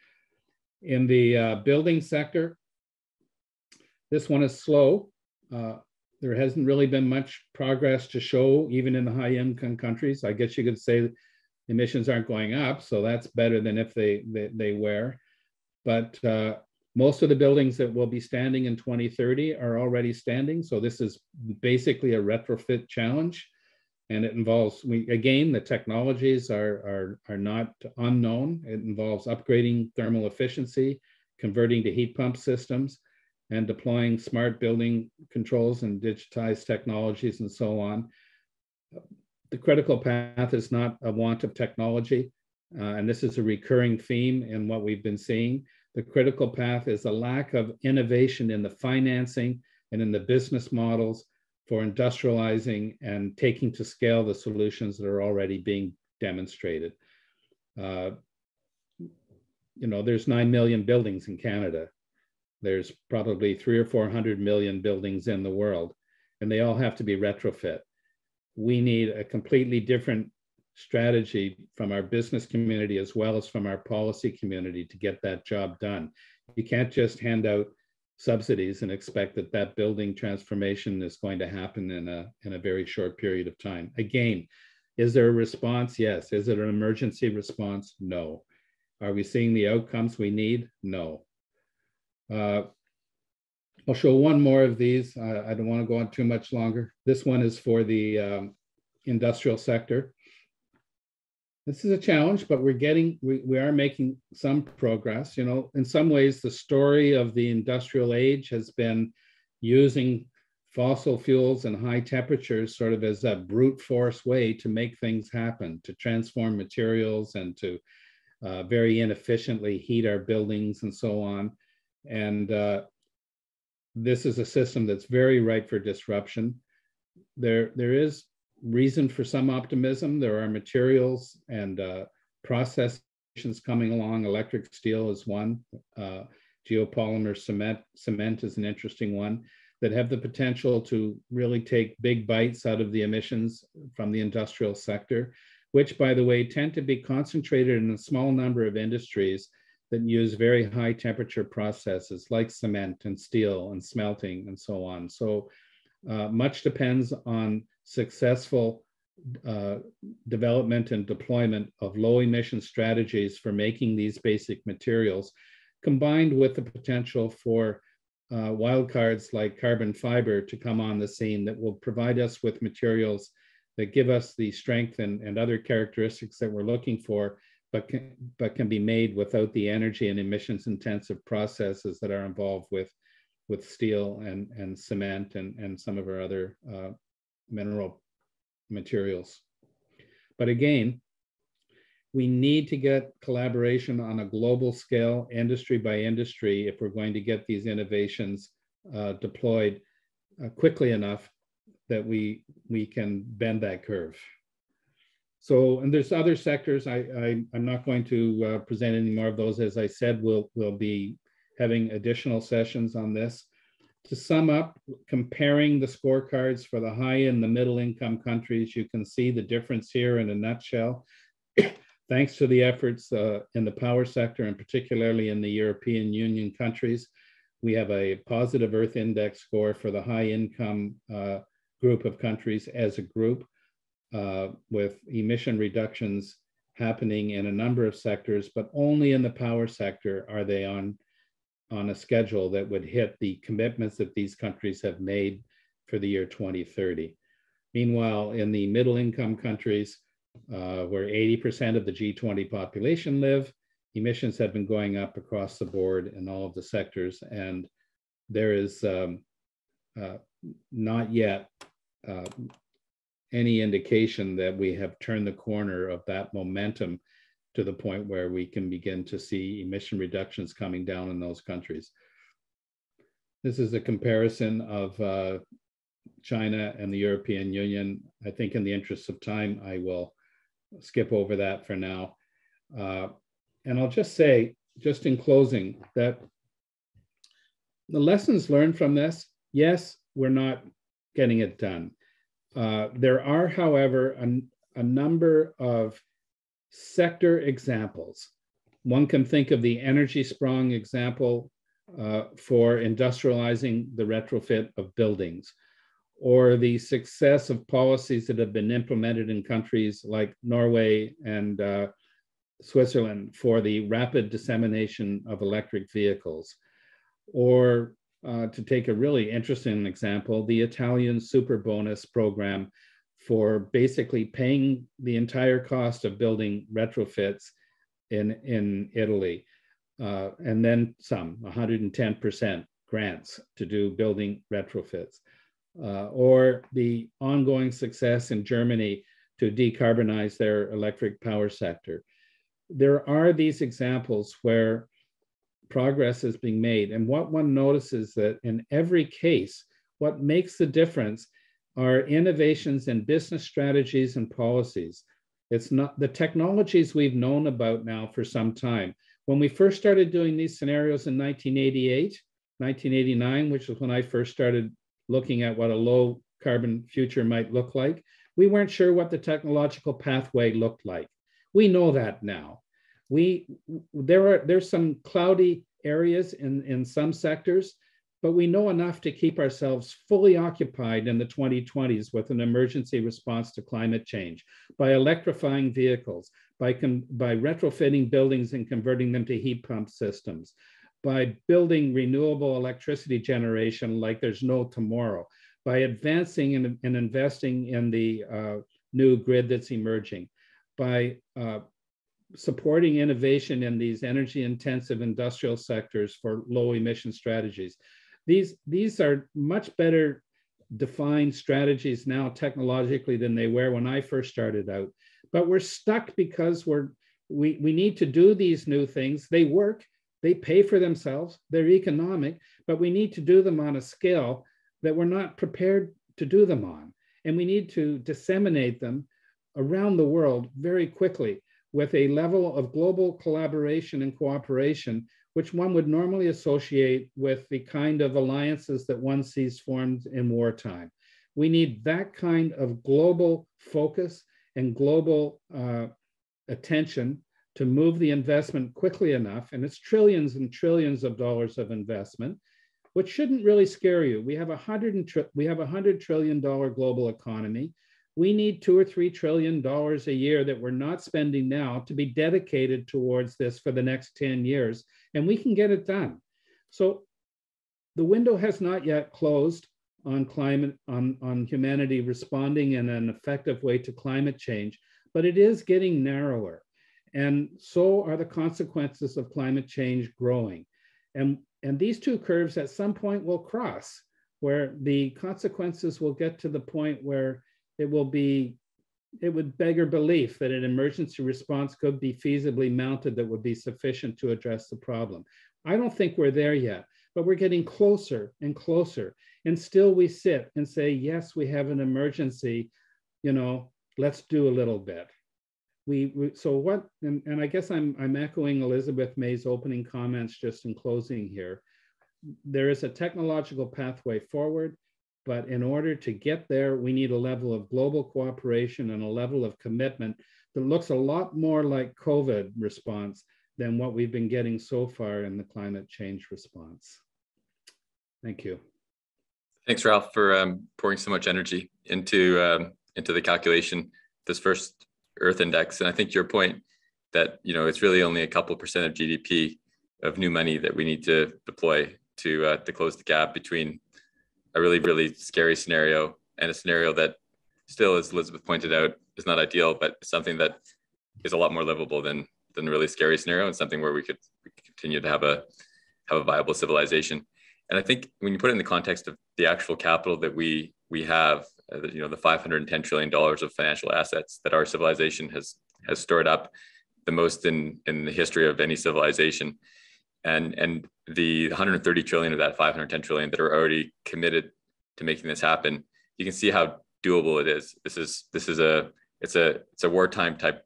In the building sector, this one is slow. There hasn't really been much progress to show, even in the high income countries. I guess you could say emissions aren't going up, so that's better than if they were. But most of the buildings that will be standing in 2030 are already standing. So this is basically a retrofit challenge. And it involves, again, the technologies are not unknown. It involves upgrading thermal efficiency, converting to heat pump systems, and deploying smart building controls and digitized technologies and so on. The critical path is not a want of technology. And this is a recurring theme in what we've been seeing. The critical path is a lack of innovation in the financing and in the business models for industrializing and taking to scale the solutions that are already being demonstrated. You know, there's 9 million buildings in Canada. There's probably 300 or 400 million buildings in the world, and they all have to be retrofit. We need a completely different strategy from our business community as well as from our policy community to get that job done. You can't just hand out subsidies and expect that that building transformation is going to happen in a very short period of time. Again, is there a response? Yes. Is it an emergency response? No. Are we seeing the outcomes we need? No. I'll show one more of these. I don't want to go on too much longer. This one is for the industrial sector. This is a challenge, but we are making some progress. You know, in some ways, the story of the industrial age has been using fossil fuels and high temperatures sort of as a brute force way to make things happen, to transform materials and to very inefficiently heat our buildings and so on. And this is a system that's very ripe for disruption. There is reason for some optimism. There are materials and processes coming along. Electric steel is one. Geopolymer cement is an interesting one that have the potential to really take big bites out of the emissions from the industrial sector, which, by the way, tend to be concentrated in a small number of industries that use very high temperature processes like cement and steel and smelting and so on. So much depends on successful development and deployment of low emission strategies for making these basic materials, combined with the potential for wildcards like carbon fiber to come on the scene that will provide us with materials that give us the strength and other characteristics that we're looking for, but can be made without the energy and emissions intensive processes that are involved with steel and cement and some of our other mineral materials. But again, we need to get collaboration on a global scale, industry by industry, if we're going to get these innovations deployed quickly enough that we can bend that curve. So, and there's other sectors. I'm not going to present any more of those. As I said, we'll be having additional sessions on this. To sum up, comparing the scorecards for the high and the middle income countries, you can see the difference here in a nutshell. Thanks to the efforts in the power sector, and particularly in the European Union countries, we have a positive Earth Index score for the high income group of countries as a group, with emission reductions happening in a number of sectors, but only in the power sector are they on a schedule that would hit the commitments that these countries have made for the year 2030. Meanwhile, in the middle income countries, where 80% of the G20 population live, emissions have been going up across the board in all of the sectors, and there is not yet any indication that we have turned the corner of that momentum to the point where we can begin to see emission reductions coming down in those countries. This is a comparison of China and the European Union. I think in the interest of time, I will skip over that for now. And I'll just say, just in closing, that the lessons learned from this, yes, we're not getting it done. There are, however, a number of sector examples. One can think of the energy sprung example for industrializing the retrofit of buildings, or the success of policies that have been implemented in countries like Norway and Switzerland for the rapid dissemination of electric vehicles, or to take a really interesting example, the Italian super bonus program for basically paying the entire cost of building retrofits in Italy, and then some, 110% grants to do building retrofits, or the ongoing success in Germany to decarbonize their electric power sector. There are these examples where progress is being made. And what one notices that in every case, what makes the difference are innovations in business strategies and policies. It's not the technologies we've known about now for some time. When we first started doing these scenarios in 1988, 1989, which is when I first started looking at what a low carbon future might look like, we weren't sure what the technological pathway looked like. We know that now. There's some cloudy areas in some sectors, but we know enough to keep ourselves fully occupied in the 2020s with an emergency response to climate change, by electrifying vehicles, by retrofitting buildings and converting them to heat pump systems, by building renewable electricity generation like there's no tomorrow, by advancing and investing in the new grid that's emerging, by supporting innovation in these energy intensive industrial sectors for low emission strategies. These are much better defined strategies now technologically than they were when I first started out. But we're stuck because we need to do these new things. They work, they pay for themselves, they're economic, but we need to do them on a scale that we're not prepared to do them on. And we need to disseminate them around the world very quickly with a level of global collaboration and cooperation, which one would normally associate with the kind of alliances that one sees formed in wartime. We need that kind of global focus and global attention to move the investment quickly enough, and it's trillions and trillions of dollars of investment, which shouldn't really scare you. We have a $100 trillion global economy. We need $2 or $3 trillion a year that we're not spending now to be dedicated towards this for the next 10 years, and we can get it done. So the window has not yet closed on climate, on humanity responding in an effective way to climate change, but it is getting narrower. And so are the consequences of climate change growing. And these two curves at some point will cross, where the consequences will get to the point where it would beggar belief that an emergency response could be feasibly mounted that would be sufficient to address the problem. I don't think we're there yet, but we're getting closer and closer. And still we sit and say, yes, we have an emergency, let's do a little bit. And I guess I'm echoing Elizabeth May's opening comments just in closing here. There is a technological pathway forward, but in order to get there, we need a level of global cooperation and a level of commitment that looks a lot more like COVID response than what we've been getting so far in the climate change response. Thank you. Thanks, Ralph, for pouring so much energy into the calculation, this first Earth Index. And I think your point that, it's really only a couple percent of GDP of new money that we need to deploy to close the gap between a really, really scary scenario and a scenario that still, as Elizabeth pointed out, is not ideal, but something that is a lot more livable than a really scary scenario, and something where we could continue to have a viable civilization. And I think when you put it in the context of the actual capital that we have, the $510 trillion of financial assets that our civilization has stored up, the most in the history of any civilization, and the 130 trillion of that 510 trillion that are already committed to making this happen, you can see how doable it is. It's a wartime type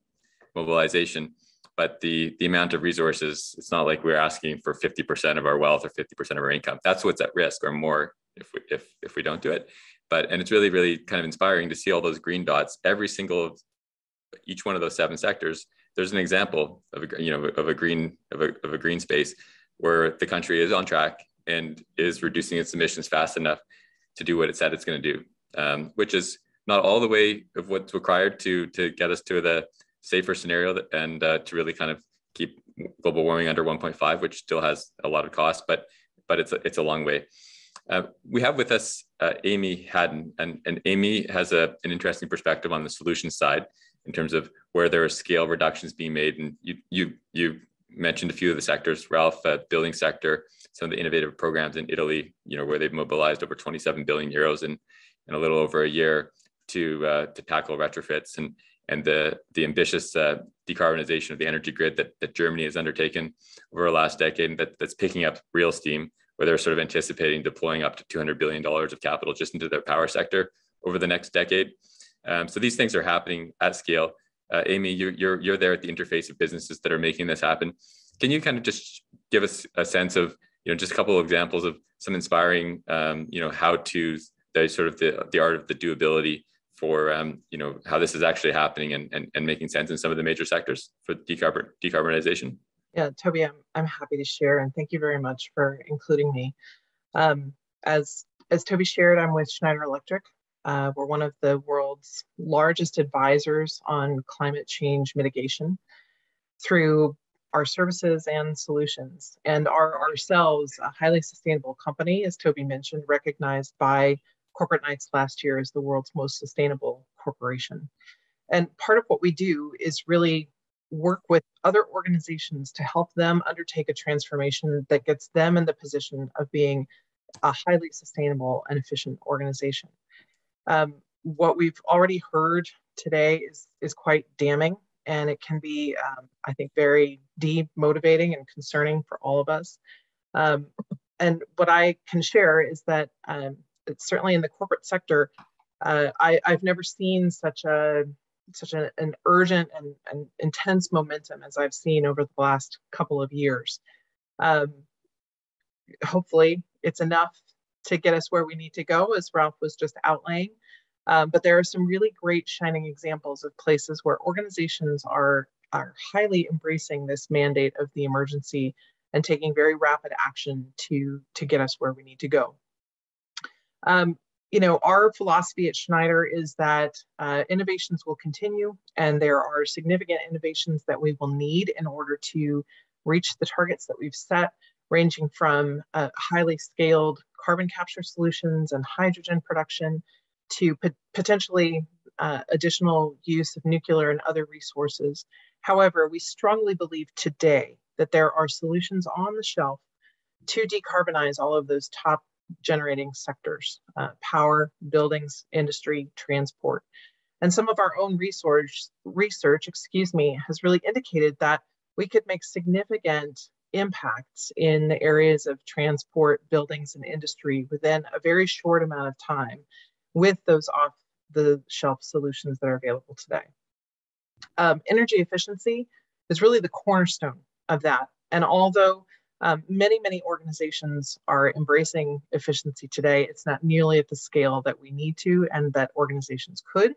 mobilization, but the amount of resources, it's not like we're asking for 50% of our wealth or 50% of our income. That's what's at risk, or more if we don't do it. And it's really, really kind of inspiring to see all those green dots. Each one of those 7 sectors, there's an example of a green space where the country is on track and is reducing its emissions fast enough to do what it said it's going to do, which is not all the way of what's required to get us to the safer scenario and to really kind of keep global warming under 1.5, which still has a lot of cost, but it's a long way. We have with us Amy Haddon, and Amy has an interesting perspective on the solutions side in terms of where there are scale reductions being made. And you mentioned a few of the sectors, Ralph, building sector, some of the innovative programs in Italy, where they've mobilized over 27 billion euros in a little over a year to tackle retrofits, and the ambitious decarbonization of the energy grid that Germany has undertaken over the last decade, that's picking up real steam, where they're sort of anticipating deploying up to $200 billion of capital just into their power sector over the next decade. So these things are happening at scale. Amy, you're there at the interface of businesses that are making this happen. Can you kind of just give us a sense of, just a couple of examples of some inspiring, how-tos, the art of the doability for, how this is actually happening and making sense in some of the major sectors for decarbonization? Yeah, Toby, I'm happy to share, and thank you very much for including me. As Toby shared, I'm with Schneider Electric. We're one of the world's largest advisors on climate change mitigation through our services and solutions, and are ourselves a highly sustainable company, as Toby mentioned, recognized by Corporate Knights last year as the world's most sustainable corporation. And part of what we do is really work with other organizations to help them undertake a transformation that gets them in the position of being a highly sustainable and efficient organization. What we've already heard today is quite damning, and it can be, I think, very demotivating and concerning for all of us. And what I can share is that it's certainly in the corporate sector, I've never seen such an urgent and intense momentum as I've seen over the last couple of years. Hopefully it's enough to get us where we need to go, as Ralph was just outlaying. But there are some really great shining examples of places where organizations are highly embracing this mandate of the emergency and taking very rapid action to get us where we need to go. Our philosophy at Schneider is that innovations will continue, and there are significant innovations that we will need in order to reach the targets that we've set, ranging from highly scaled carbon capture solutions and hydrogen production to potentially additional use of nuclear and other resources. However, we strongly believe today that there are solutions on the shelf to decarbonize all of those top generating sectors, power, buildings, industry, transport. And some of our own research, has really indicated that we could make significant impacts in the areas of transport, buildings, and industry within a very short amount of time with those off-the-shelf solutions that are available today. Energy efficiency is really the cornerstone of that. And although many organizations are embracing efficiency today, it's not nearly at the scale that we need to and that organizations could.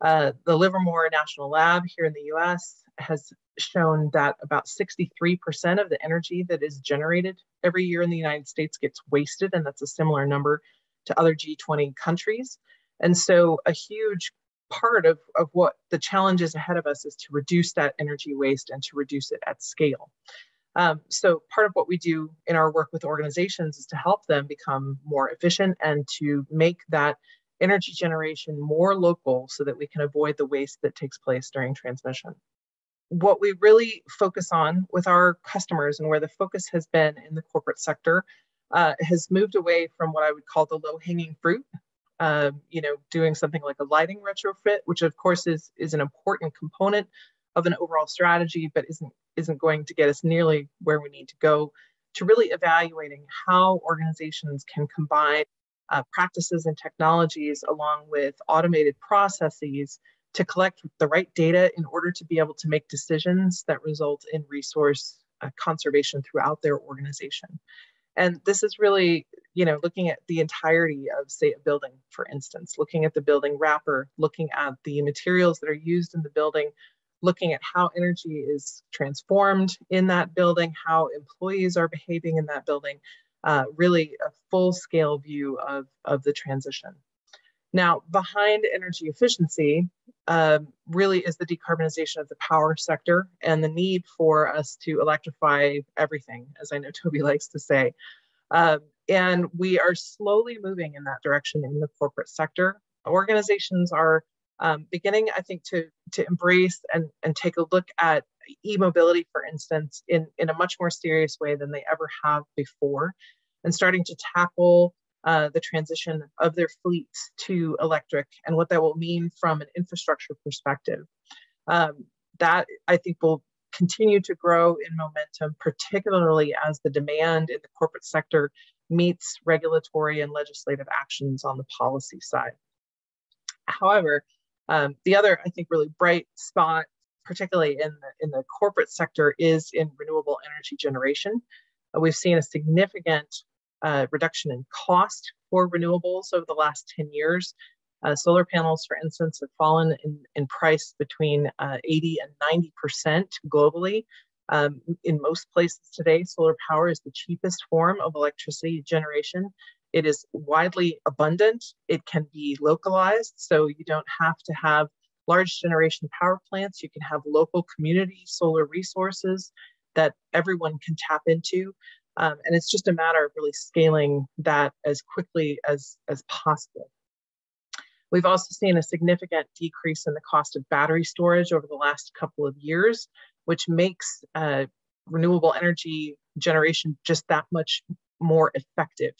The Livermore National Lab here in the US has shown that about 63% of the energy that is generated every year in the United States gets wasted, and that's a similar number to other G20 countries. And so a huge part of what the challenges ahead of us is to reduce that energy waste and to reduce it at scale. So part of what we do in our work with organizations is to help them become more efficient and to make that energy generation more local so that we can avoid the waste that takes place during transmission. What we really focus on with our customers, and where the focus has been in the corporate sector, has moved away from what I would call the low-hanging fruit, doing something like a lighting retrofit, which of course is an important component of an overall strategy, but isn't going to get us nearly where we need to go, to really evaluating how organizations can combine practices and technologies along with automated processes to collect the right data in order to be able to make decisions that result in resource conservation throughout their organization. And this is really, looking at the entirety of, say, a building, for instance, looking at the building wrapper, looking at the materials that are used in the building, looking at how energy is transformed in that building, how employees are behaving in that building, really a full-scale view of the transition. Now, behind energy efficiency really is the decarbonization of the power sector and the need for us to electrify everything, as I know Toby likes to say. And we are slowly moving in that direction in the corporate sector. Organizations are beginning, I think, to embrace and take a look at e-mobility, for instance, in a much more serious way than they ever have before, and starting to tackle the transition of their fleets to electric and what that will mean from an infrastructure perspective. That, I think, will continue to grow in momentum, particularly as the demand in the corporate sector meets regulatory and legislative actions on the policy side. However, the other, I think, really bright spot, particularly in the corporate sector, is in renewable energy generation. We've seen a significant reduction in cost for renewables over the last 10 years. Solar panels, for instance, have fallen in price between 80 and 90% globally. In most places today, solar power is the cheapest form of electricity generation. It is widely abundant. It can be localized, so you don't have to have large generation power plants. You can have local community solar resources that everyone can tap into. And it's just a matter of really scaling that as quickly as possible. We've also seen a significant decrease in the cost of battery storage over the last couple of years, which makes renewable energy generation just that much more effective.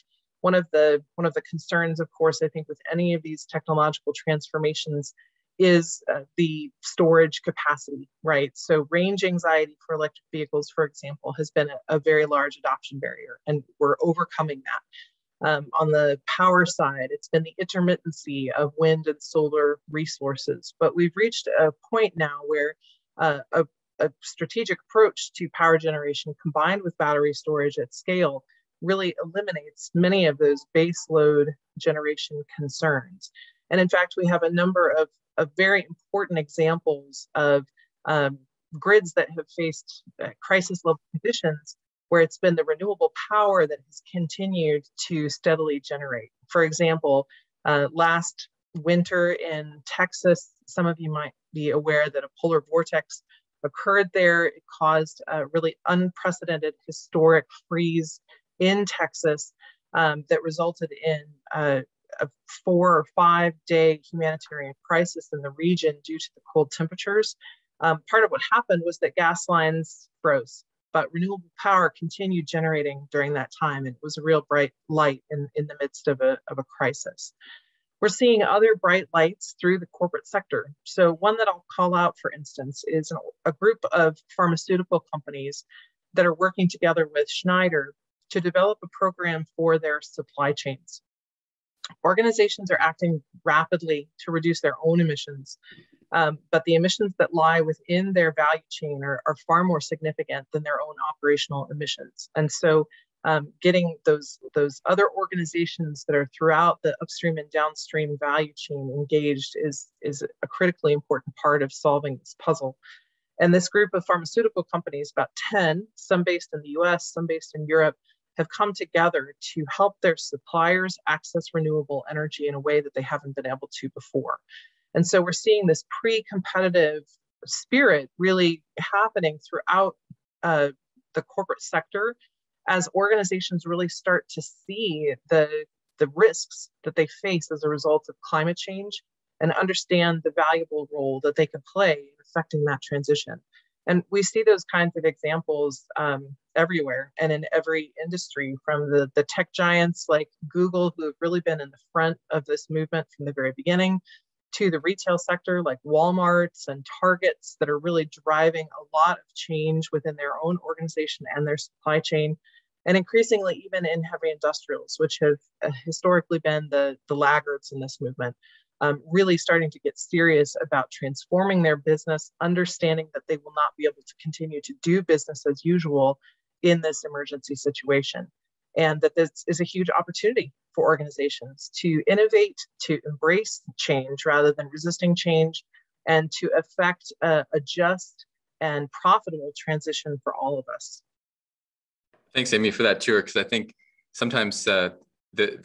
One of the concerns, of course, I think with any of these technological transformations is the storage capacity, right? So range anxiety for electric vehicles, for example, has been a very large adoption barrier, and we're overcoming that. On the power side, it's been the intermittency of wind and solar resources. But we've reached a point now where a strategic approach to power generation combined with battery storage at scale really eliminates many of those base load generation concerns. And in fact, we have a number of very important examples of grids that have faced crisis level conditions where it's been the renewable power that has continued to steadily generate. For example, last winter in Texas, some of you might be aware that a polar vortex occurred there. It caused a really unprecedented historic freeze in Texas that resulted in a 4 or 5 day humanitarian crisis in the region due to the cold temperatures. Part of what happened was that gas lines froze, but renewable power continued generating during that time. And it was a real bright light in the midst of a crisis. We're seeing other bright lights through the corporate sector. So one that I'll call out, for instance, is a group of pharmaceutical companies that are working together with Schneider to develop a program for their supply chains. Organizations are acting rapidly to reduce their own emissions, but the emissions that lie within their value chain are far more significant than their own operational emissions. And so getting those other organizations that are throughout the upstream and downstream value chain engaged is a critically important part of solving this puzzle. And this group of pharmaceutical companies, about 10, some based in the US, some based in Europe, have come together to help their suppliers access renewable energy in a way that they haven't been able to before. And so we're seeing this pre-competitive spirit really happening throughout the corporate sector as organizations really start to see the risks that they face as a result of climate change and understand the valuable role that they can play in affecting that transition. And we see those kinds of examples everywhere and in every industry, from the tech giants like Google, who have really been in the front of this movement from the very beginning, to the retail sector like Walmart's and Target's that are really driving a lot of change within their own organization and their supply chain, and increasingly even in heavy industrials, which have historically been the laggards in this movement. really starting to get serious about transforming their business, understanding that they will not be able to continue to do business as usual in this emergency situation. And that this is a huge opportunity for organizations to innovate, to embrace change rather than resisting change, and to effect a just and profitable transition for all of us. Thanks, Amy, for that tour, because I think sometimes the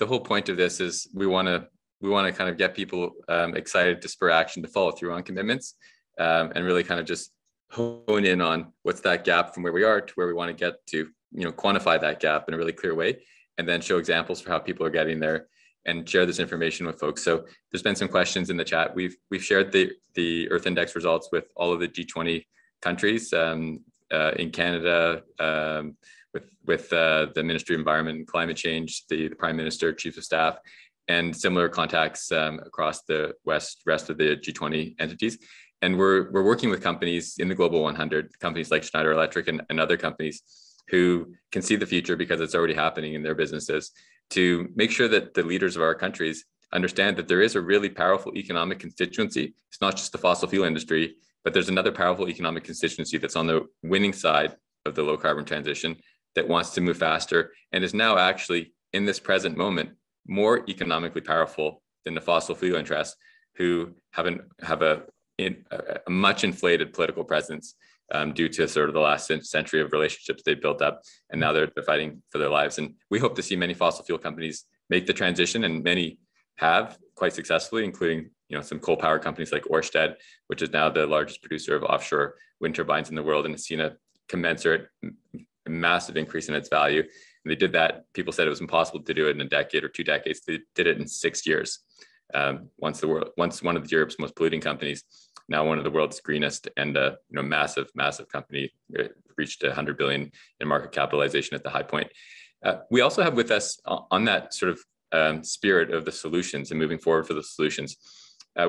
whole point of this is we want to kind of get people excited to spur action, to follow through on commitments, and really kind of just hone in on what's that gap from where we are to where we want to get to, quantify that gap in a really clear way, and then show examples for how people are getting there and share this information with folks. So there's been some questions in the chat. We've shared the Earth Index results with all of the G20 countries in Canada, with the Ministry of Environment and Climate Change, the Prime Minister, Chief of Staff, and similar contacts across the rest of the G20 entities. And we're working with companies in the Global 100, companies like Schneider Electric and other companies who can see the future because it's already happening in their businesses, to make sure that the leaders of our countries understand that there is a really powerful economic constituency. It's not just the fossil fuel industry, but there's another powerful economic constituency that's on the winning side of the low carbon transition that wants to move faster and is now actually, in this present moment, more economically powerful than the fossil fuel interests, who have a much inflated political presence due to sort of the last century of relationships they built up, and now they're fighting for their lives. And we hope to see many fossil fuel companies make the transition, and many have quite successfully, including some coal power companies like Ørsted, which is now the largest producer of offshore wind turbines in the world and has seen a commensurate massive increase in its value. And they did that. People said it was impossible to do it in a decade or 2 decades. They did it in 6 years. Once one of Europe's most polluting companies, now one of the world's greenest, and massive company, reached 100 billion in market capitalization at the high point. We also have with us on that sort of spirit of the solutions and moving forward for the solutions.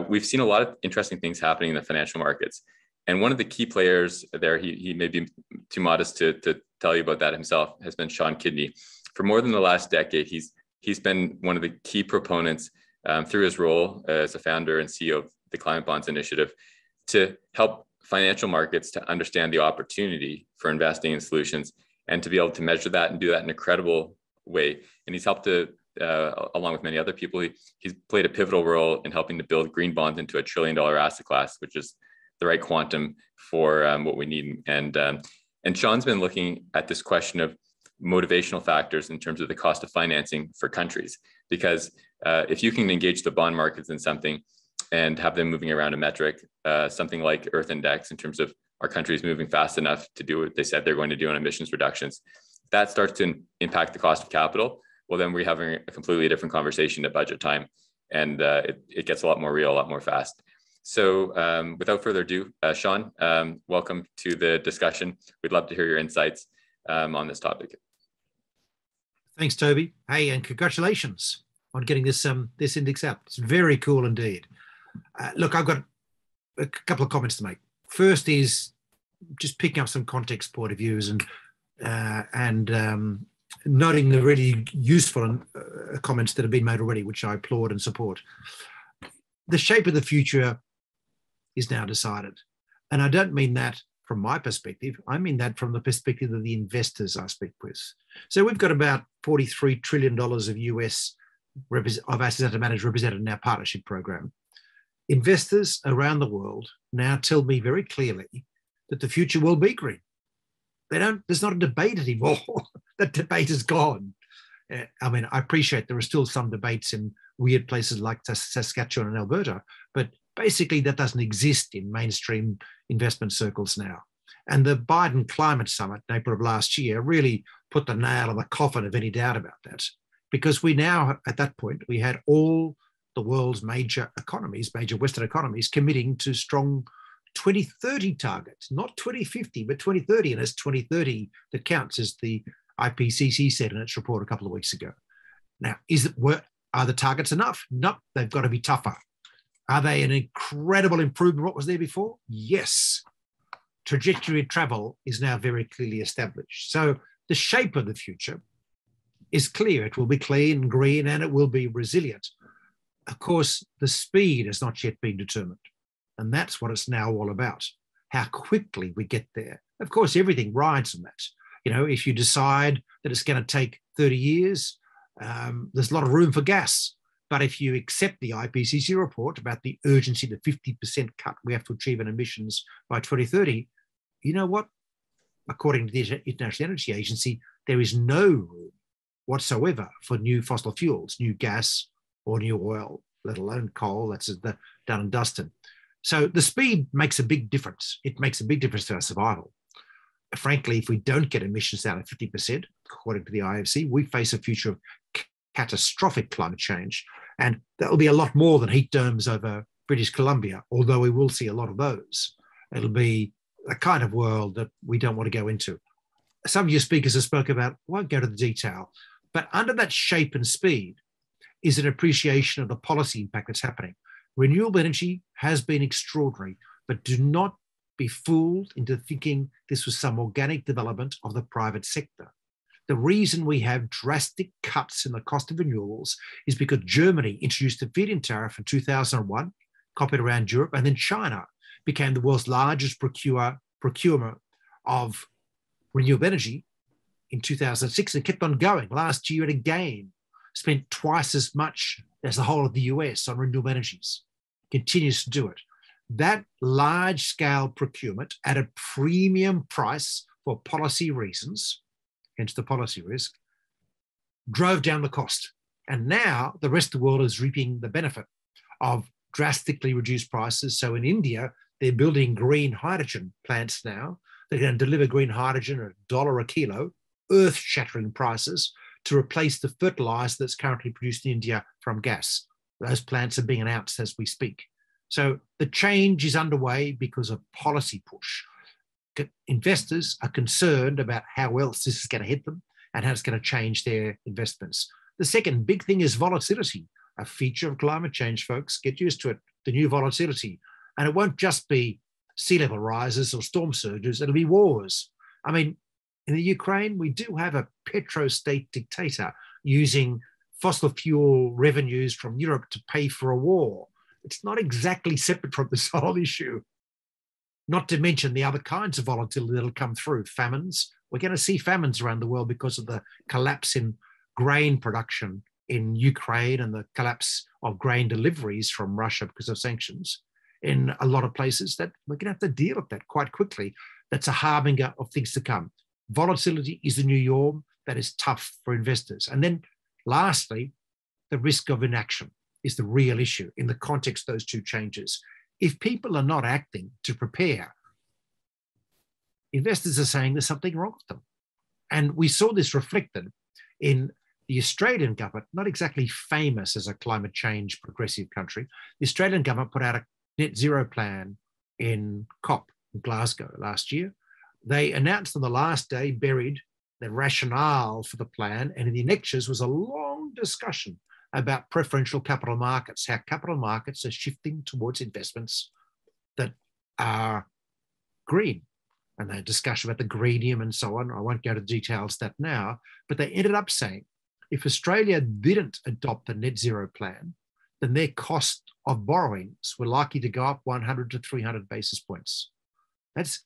We've seen a lot of interesting things happening in the financial markets. And one of the key players there, he may be too modest to tell you about that himself, has been Sean Kidney. For more than the last decade, he's been one of the key proponents through his role as a founder and CEO of the Climate Bonds Initiative to help financial markets to understand the opportunity for investing in solutions and to be able to measure that and do that in a credible way. And he's helped to, along with many other people, he's played a pivotal role in helping to build green bonds into $1 trillion asset class, which is the right quantum for what we need. And Sean's been looking at this question of motivational factors in terms of the cost of financing for countries, because if you can engage the bond markets in something and have them moving around a metric, something like Earth Index, in terms of our countries moving fast enough to do what they said they're going to do on emissions reductions, that starts to impact the cost of capital. Well, then we're having a completely different conversation at budget time, and it gets a lot more real, a lot more fast. So without further ado, Sean, welcome to the discussion. We'd love to hear your insights on this topic. Thanks, Toby. Hey, and congratulations on getting this index out. It's very cool indeed. Look, I've got a couple of comments to make. First is just picking up some context point of views and noting the really useful comments that have been made already, which I applaud and support. The shape of the future is now decided. And I don't mean that from my perspective. I mean that from the perspective of the investors I speak with. So we've got about $43 trillion of US of assets under management represented in our partnership program. Investors around the world now tell me very clearly that the future will be green. There's not a debate anymore. That debate is gone. I mean, I appreciate there are still some debates in weird places like Saskatchewan and Alberta, but basically that doesn't exist in mainstream investment circles now. And the Biden Climate Summit in April of last year really put the nail in the coffin of any doubt about that, because we now, at that point, we had all the world's major economies, major Western economies, committing to strong 2030 targets, not 2050, but 2030. And it's 2030 that counts, as the IPCC said in its report a couple of weeks ago. Now, are the targets enough? Nope, they've got to be tougher. Are they an incredible improvement of what was there before? Yes. Trajectory of travel is now very clearly established. So the shape of the future is clear. It will be clean, green, and it will be resilient. Of course, the speed has not yet been determined. And that's what it's now all about, how quickly we get there. Of course, everything rides on that. You know, if you decide that it's going to take 30 years, there's a lot of room for gas. But if you accept the IPCC report about the urgency, the 50% cut we have to achieve in emissions by 2030, you know what? According to the International Energy Agency, there is no room whatsoever for new fossil fuels, new gas or new oil, let alone coal. That's done and dusted. So the speed makes a big difference. It makes a big difference to our survival. Frankly, if we don't get emissions down at 50%, according to the IFC, we face a future of catastrophic climate change. And that will be a lot more than heat domes over British Columbia, although we will see a lot of those. It'll be a kind of world that we don't want to go into. Some of your speakers have spoken about, won't go to the detail, but under that shape and speed is an appreciation of the policy impact that's happening. Renewable energy has been extraordinary, but do not be fooled into thinking this was some organic development of the private sector. The reason we have drastic cuts in the cost of renewables is because Germany introduced a feed-in tariff in 2001, copied around Europe, and then China became the world's largest procurer of renewable energy in 2006 and kept on going. Last year, it again spent twice as much as the whole of the US on renewable energies, continues to do it. That large-scale procurement at a premium price for policy reasons, hence the policy risk, drove down the cost. And now the rest of the world is reaping the benefit of drastically reduced prices. So in India, they're building green hydrogen plants now. They're going to deliver green hydrogen at $1 a kilo, earth-shattering prices, to replace the fertilizer that's currently produced in India from gas. Those plants are being announced as we speak. So the change is underway because of policy push. Investors are concerned about how else this is going to hit them and how it's going to change their investments. The second big thing is volatility, a feature of climate change, folks. Get used to it, the new volatility. And it won't just be sea level rises or storm surges, it'll be wars. I mean, in the Ukraine, we do have a petrostate dictator using fossil fuel revenues from Europe to pay for a war. It's not exactly separate from this whole issue. Not to mention the other kinds of volatility that'll come through. Famines. We're going to see famines around the world because of the collapse in grain production in Ukraine and the collapse of grain deliveries from Russia because of sanctions in a lot of places. That we're going to have to deal with that quite quickly. That's a harbinger of things to come. Volatility is the new norm. That is tough for investors. And then lastly, the risk of inaction is the real issue in the context of those two changes. If people are not acting to prepare, investors are saying there's something wrong with them. And we saw this reflected in the Australian government, not exactly famous as a climate change progressive country. The Australian government put out a net zero plan in COP in Glasgow last year. They announced on the last day, buried the rationale for the plan, and in the annexures was a long discussion about preferential capital markets, how capital markets are shifting towards investments that are green. And they had discussion about the greenium and so on. I won't go to the details of that now, but they ended up saying if Australia didn't adopt the net zero plan, then their cost of borrowings were likely to go up 100 to 300 basis points. That's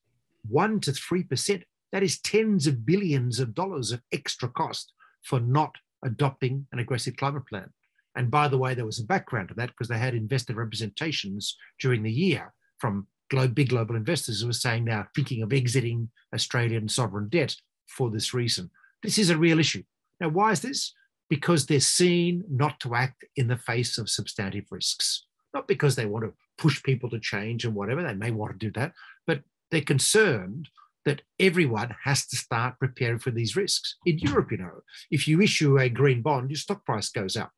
1 to 3%. That is tens of billions of dollars of extra cost for not adopting an aggressive climate plan. And by the way, there was a background to that because they had investor representations during the year from big global investors who were saying they're thinking of exiting Australian sovereign debt for this reason. This is a real issue. Now, why is this? Because they're seen not to act in the face of substantive risks, not because they want to push people to change and whatever, they may want to do that, but they're concerned that everyone has to start preparing for these risks. In Europe, you know, if you issue a green bond, your stock price goes up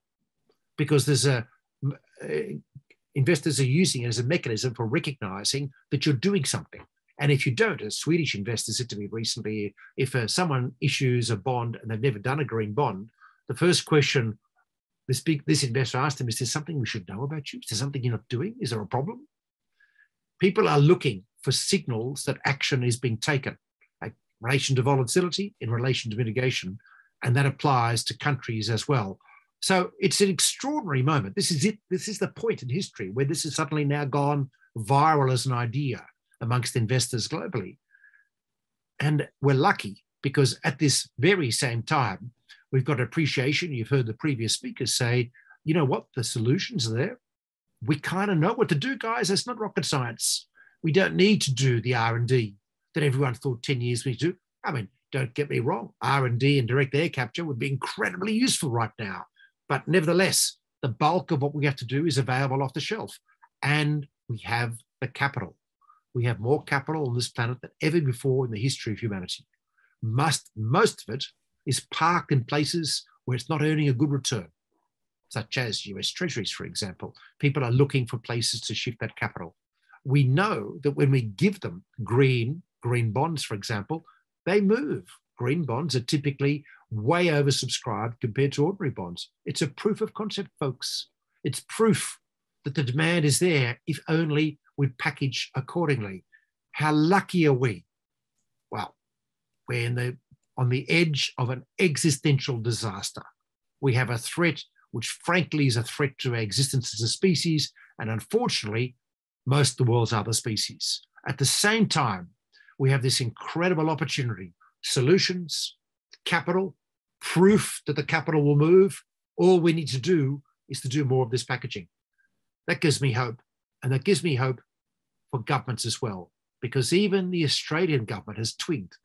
because there's investors are using it as a mechanism for recognizing that you're doing something. And if you don't, as Swedish investors said to me recently, if someone issues a bond and they've never done a green bond, the first question this investor asked them is there something we should know about you? Is there something you're not doing? Is there a problem? People are looking for signals that action is being taken in relation to volatility, in relation to mitigation, and that applies to countries as well. So it's an extraordinary moment. This is it. This is the point in history where this has suddenly now gone viral as an idea amongst investors globally. And we're lucky because at this very same time, we've got appreciation. You've heard the previous speakers say, you know what, the solutions are there. We kind of know what to do, guys. It's not rocket science. We don't need to do the R&D that everyone thought 10 years we need to do. I mean, don't get me wrong. R&D and direct air capture would be incredibly useful right now. But nevertheless, the bulk of what we have to do is available off the shelf. And we have the capital. We have more capital on this planet than ever before in the history of humanity. Most of it is parked in places where it's not earning a good return, such as US treasuries, for example. People are looking for places to shift that capital. We know that when we give them green bonds, for example, they move. Green bonds are typically way oversubscribed compared to ordinary bonds. It's a proof of concept, folks. It's proof that the demand is there if only we package accordingly. How lucky are we? Well, we're on the edge of an existential disaster. We have a threat which frankly is a threat to our existence as a species, and unfortunately, most of the world's other species. At the same time, we have this incredible opportunity, solutions, capital, proof that the capital will move. All we need to do is to do more of this packaging. That gives me hope. And that gives me hope for governments as well, because even the Australian government has twigged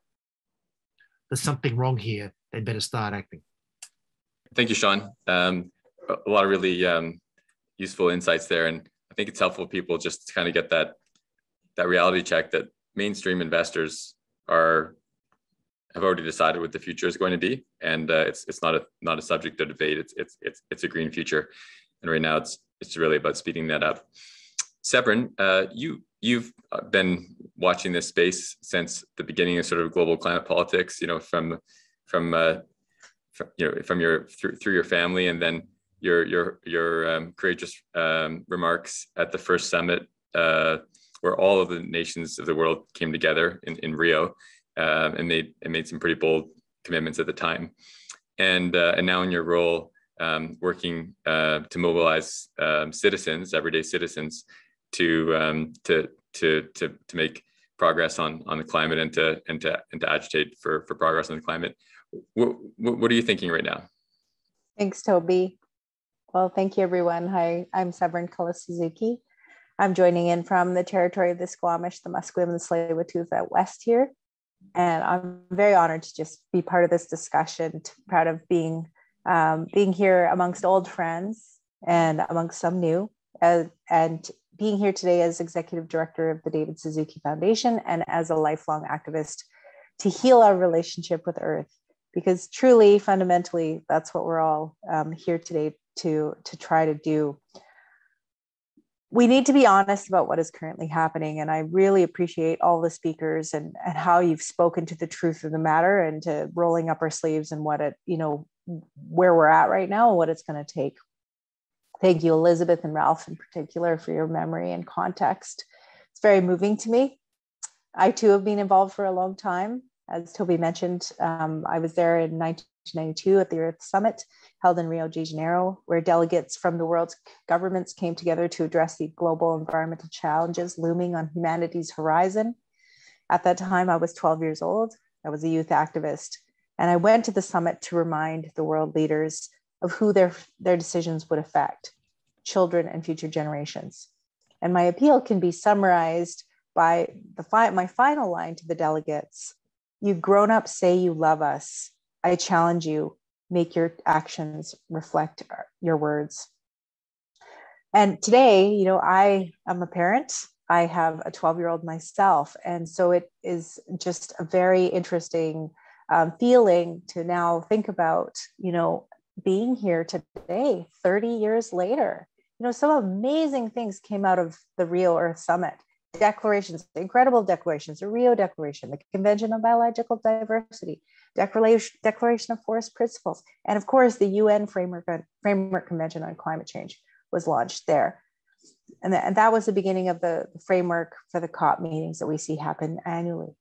there's something wrong here. They better start acting. Thank you, Sean. A lot of really useful insights there. And I think it's helpful for people just to kind of get that reality check that mainstream investors have already decided what the future is going to be. And it's not a subject of debate. It's a green future. And right now it's really about speeding that up. Severin, you've been watching this space since the beginning of sort of global climate politics, from through your family, and then your courageous remarks at the first summit where all of the nations of the world came together in Rio and made some pretty bold commitments at the time, and now in your role working to mobilize everyday citizens to make progress on the climate and to agitate for progress on the climate. What are you thinking right now? Thanks, Toby. Well, thank you, everyone. Hi, I'm Severin Suzuki. I'm joining in from the territory of the Squamish, the Musqueam, and the Tsleil-Waututh out west here. And I'm very honored to just be part of this discussion, proud of being here amongst old friends and amongst some new, and being here today as executive director of the David Suzuki Foundation and as a lifelong activist to heal our relationship with Earth. Because truly, fundamentally, that's what we're all here today to try to do. We need to be honest about what is currently happening. And I really appreciate all the speakers and how you've spoken to the truth of the matter and to rolling up our sleeves and what where we're at right now and what it's going to take. Thank you, Elizabeth and Ralph in particular, for your memory and context. It's very moving to me. I too have been involved for a long time. As Toby mentioned, I was there in 1992 at the Earth Summit held in Rio de Janeiro, where delegates from the world's governments came together to address the global environmental challenges looming on humanity's horizon. At that time, I was 12 years old. I was a youth activist. And I went to the summit to remind the world leaders of who their decisions would affect, children and future generations. And my appeal can be summarized by my final line to the delegates. You grown-ups say you love us. I challenge you, make your actions reflect your words. And today, I am a parent. I have a 12-year-old myself. And so it is just a very interesting feeling to now think about, being here today, 30 years later. Some amazing things came out of the Rio Earth Summit. Declarations, incredible declarations, the Rio Declaration, the Convention on Biological Diversity, Declaration of Forest Principles, and of course, the UN Framework Convention on Climate Change was launched there. And that was the beginning of the framework for the COP meetings that we see happen annually.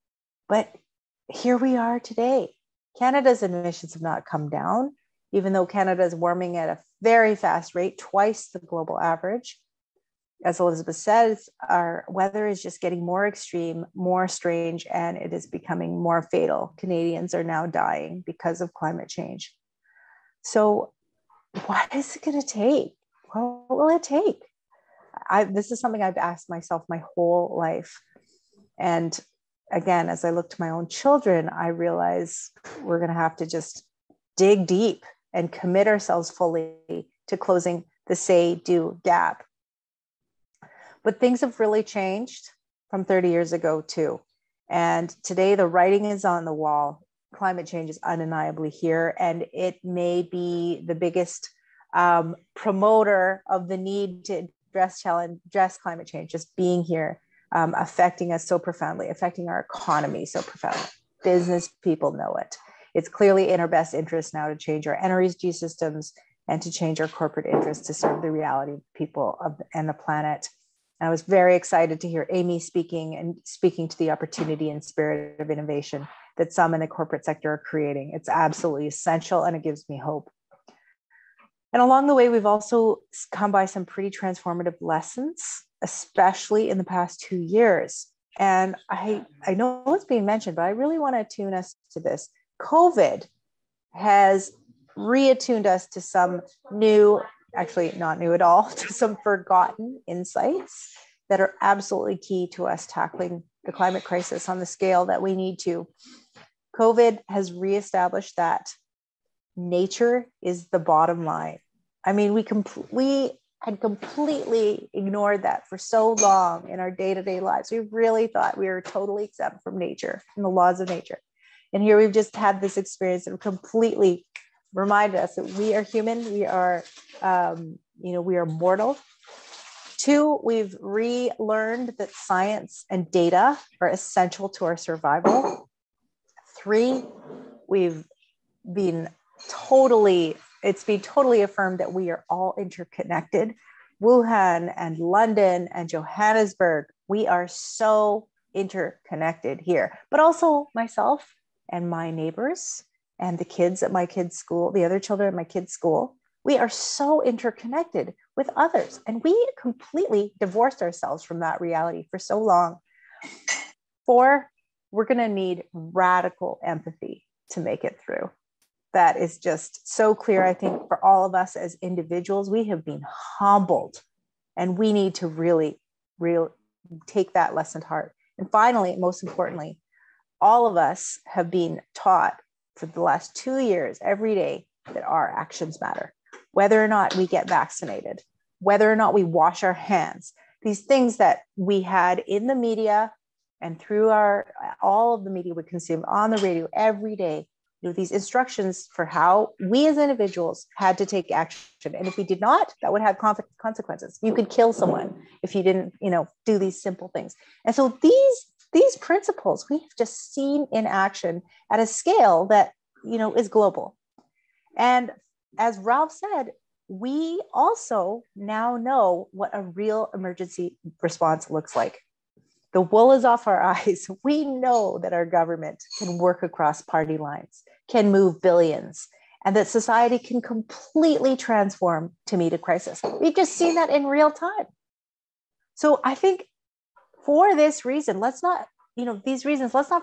But here we are today. Canada's emissions have not come down. even though Canada is warming at a very fast rate, twice the global average. As Elizabeth says, our weather is just getting more extreme, more strange, and it is becoming more fatal. Canadians are now dying because of climate change. So what is it going to take? What will it take? This is something I've asked myself my whole life. And again, as I look to my own children, I realize we're going to have to just dig deep and commit ourselves fully to closing the say-do gap. But things have really changed from 30 years ago too. And today the writing is on the wall. Climate change is undeniably here, and it may be the biggest promoter of the need to address climate change, just being here, affecting us so profoundly, affecting our economy so profoundly. Business people know it. It's clearly in our best interest now to change our energy systems and to change our corporate interests to serve the reality of people and the planet. And I was very excited to hear Amy speaking to the opportunity and spirit of innovation that some in the corporate sector are creating. It's absolutely essential, and it gives me hope. And along the way, we've also come by some pretty transformative lessons, especially in the past 2 years. And I know it's being mentioned, but I really want to attune us to this. COVID has reattuned us to some new, actually not new at all, to some forgotten insights that are absolutely key to us tackling the climate crisis on the scale that we need to. COVID has reestablished that nature is the bottom line. I mean, we had completely ignored that for so long in our day-to-day lives. We really thought we were totally exempt from nature and the laws of nature. And here we've just had this experience that completely reminded us that we are human, we are, we are mortal. 2, we've relearned that science and data are essential to our survival. 3, it's been totally affirmed that we are all interconnected. Wuhan and London and Johannesburg, we are so interconnected here, but also myself and my neighbors and the kids at my kids' school, the other children at my kids' school. We are so interconnected with others, and we completely divorced ourselves from that reality for so long. 4, we're going to need radical empathy to make it through. That is just so clear, I think, for all of us as individuals. We have been humbled, and we need to really take that lesson to heart. And finally, most importantly, all of us have been taught for the last 2 years, every day, that our actions matter. Whether or not we get vaccinated, whether or not we wash our hands, these things that we had in the media and through all of the media we consume on the radio every day, these instructions for how we as individuals had to take action. And if we did not, that would have consequences. You could kill someone if you didn't, do these simple things. And so these principles we've just seen in action at a scale that, is global. And as Ralph said, we also now know what a real emergency response looks like. The wool is off our eyes. We know that our government can work across party lines, can move billions, and that society can completely transform to meet a crisis. We've just seen that in real time. So I think for this reason, let's not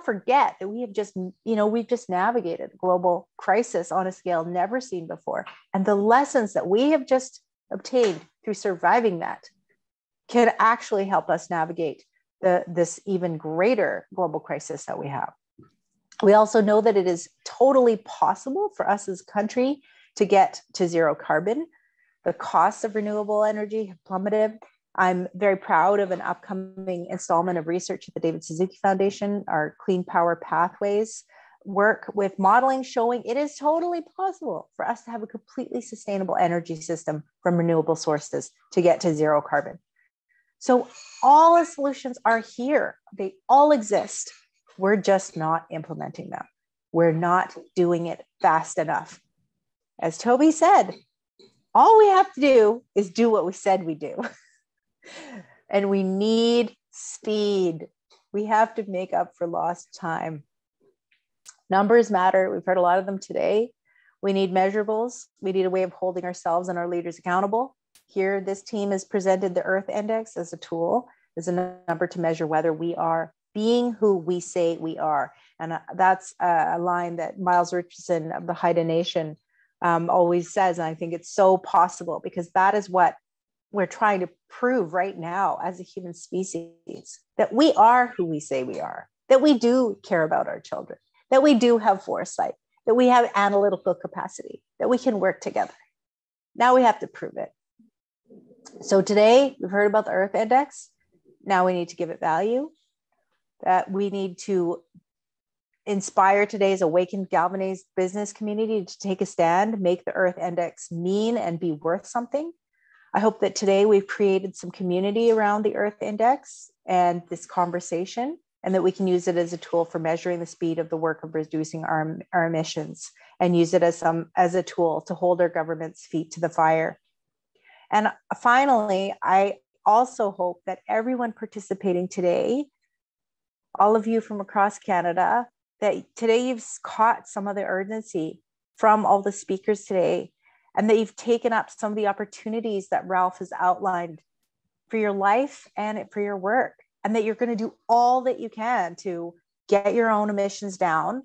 forget that we have just, we've just navigated a global crisis on a scale never seen before. And the lessons that we have just obtained through surviving that can actually help us navigate this even greater global crisis that we have. We also know that it is totally possible for us as a country to get to zero carbon. The costs of renewable energy have plummeted. I'm very proud of an upcoming installment of research at the David Suzuki Foundation, our Clean Power Pathways work with modeling showing it is totally possible for us to have a completely sustainable energy system from renewable sources to get to zero carbon. So all the solutions are here. They all exist. We're just not implementing them. We're not doing it fast enough. As Toby said, all we have to do is do what we said we do. And we need speed. We have to make up for lost time. Numbers matter. We've heard a lot of them today. We need measurables. We need a way of holding ourselves and our leaders accountable. Here, this team has presented the Earth Index as a tool, as a number to measure whether we are being who we say we are. And that's a line that Miles Richardson of the Haida Nation always says. And I think it's so possible, because that is what we're trying to prove right now as a human species, that we are who we say we are, that we do care about our children, that we do have foresight, that we have analytical capacity, that we can work together. Now we have to prove it. So today we've heard about the Earth Index. Now we need to give it value, that we need to inspire today's awakened, galvanized business community to take a stand, make the Earth Index mean and be worth something. I hope that today we've created some community around the Earth Index and this conversation, and that we can use it as a tool for measuring the speed of the work of reducing our emissions, and use it as a tool to hold our government's feet to the fire. And finally, I also hope that everyone participating today, all of you from across Canada, that today you've caught some of the urgency from all the speakers today, and that you've taken up some of the opportunities that Ralph has outlined for your life and for your work, and that you're going to do all that you can to get your own emissions down.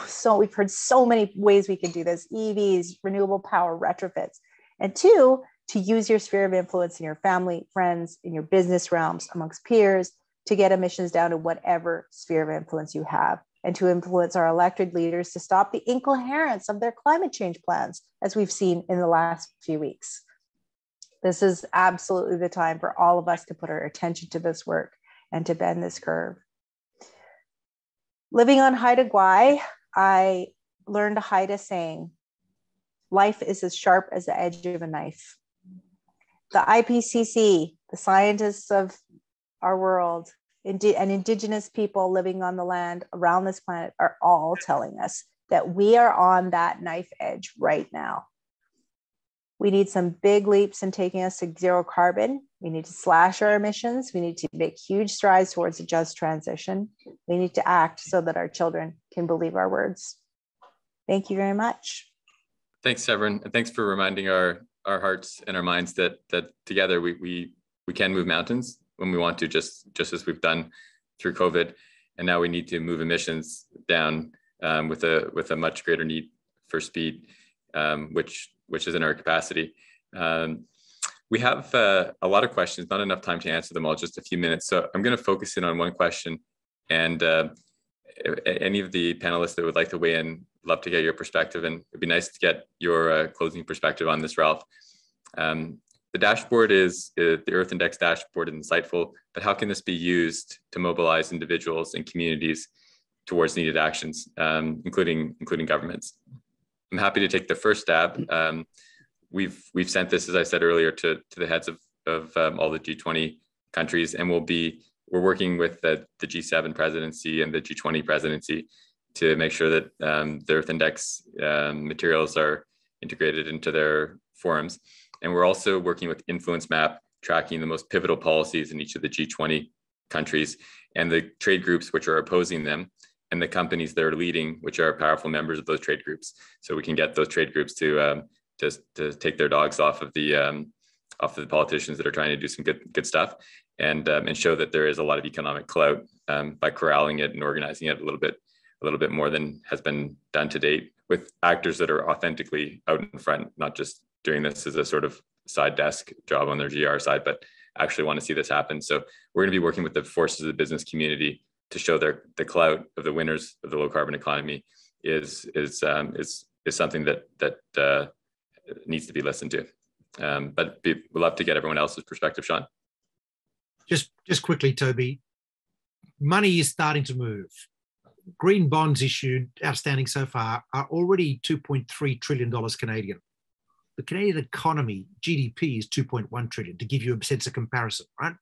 So we've heard so many ways we can do this: EVs, renewable power, retrofits, and two, to use your sphere of influence in your family, friends, in your business realms, amongst peers, to get emissions down to whatever sphere of influence you have, and to influence our elected leaders to stop the incoherence of their climate change plans, as we've seen in the last few weeks. This is absolutely the time for all of us to put our attention to this work and to bend this curve. Living on Haida Gwaii, I learned a Haida saying, "Life is as sharp as the edge of a knife." The IPCC, the scientists of our world, and Indigenous people living on the land around this planet are all telling us that we are on that knife edge right now. We need some big leaps in taking us to zero carbon. We need to slash our emissions. We need to make huge strides towards a just transition. We need to act so that our children can believe our words. Thank you very much. Thanks, Severin, and thanks for reminding our hearts and our minds that together we can move mountains when we want to, just as we've done through COVID. And now we need to move emissions down with a much greater need for speed, which is in our capacity. We have a lot of questions, not enough time to answer them all, just a few minutes. So I'm going to focus in on one question, and any of the panelists that would like to weigh in, love to get your perspective, and it'd be nice to get your closing perspective on this, Ralph. The dashboard the Earth Index dashboard is insightful, but how can this be used to mobilize individuals and communities towards needed actions, including governments? I'm happy to take the first stab. We've sent this, as I said earlier, to the heads of all the G20 countries, and we're working with the G7 presidency and the G20 presidency to make sure that the Earth Index materials are integrated into their forums. And we're also working with Influence Map, tracking the most pivotal policies in each of the G20 countries, and the trade groups which are opposing them, and the companies that are leading, which are powerful members of those trade groups. So we can get those trade groups to take their dogs off of the politicians that are trying to do some good stuff, and show that there is a lot of economic clout by corralling it and organizing it a little bit more than has been done to date, with actors that are authentically out in front, not just doing this as a sort of side desk job on their GR side, but actually want to see this happen. So we're going to be working with the forces of the business community to show the clout of the winners of the low carbon economy is something that needs to be listened to. But we'd love to get everyone else's perspective, Sean. Just quickly, Toby, money is starting to move. Green bonds issued, outstanding so far, are already $2.3 trillion Canadian. The Canadian economy, GDP, is 2.1 trillion, to give you a sense of comparison, right?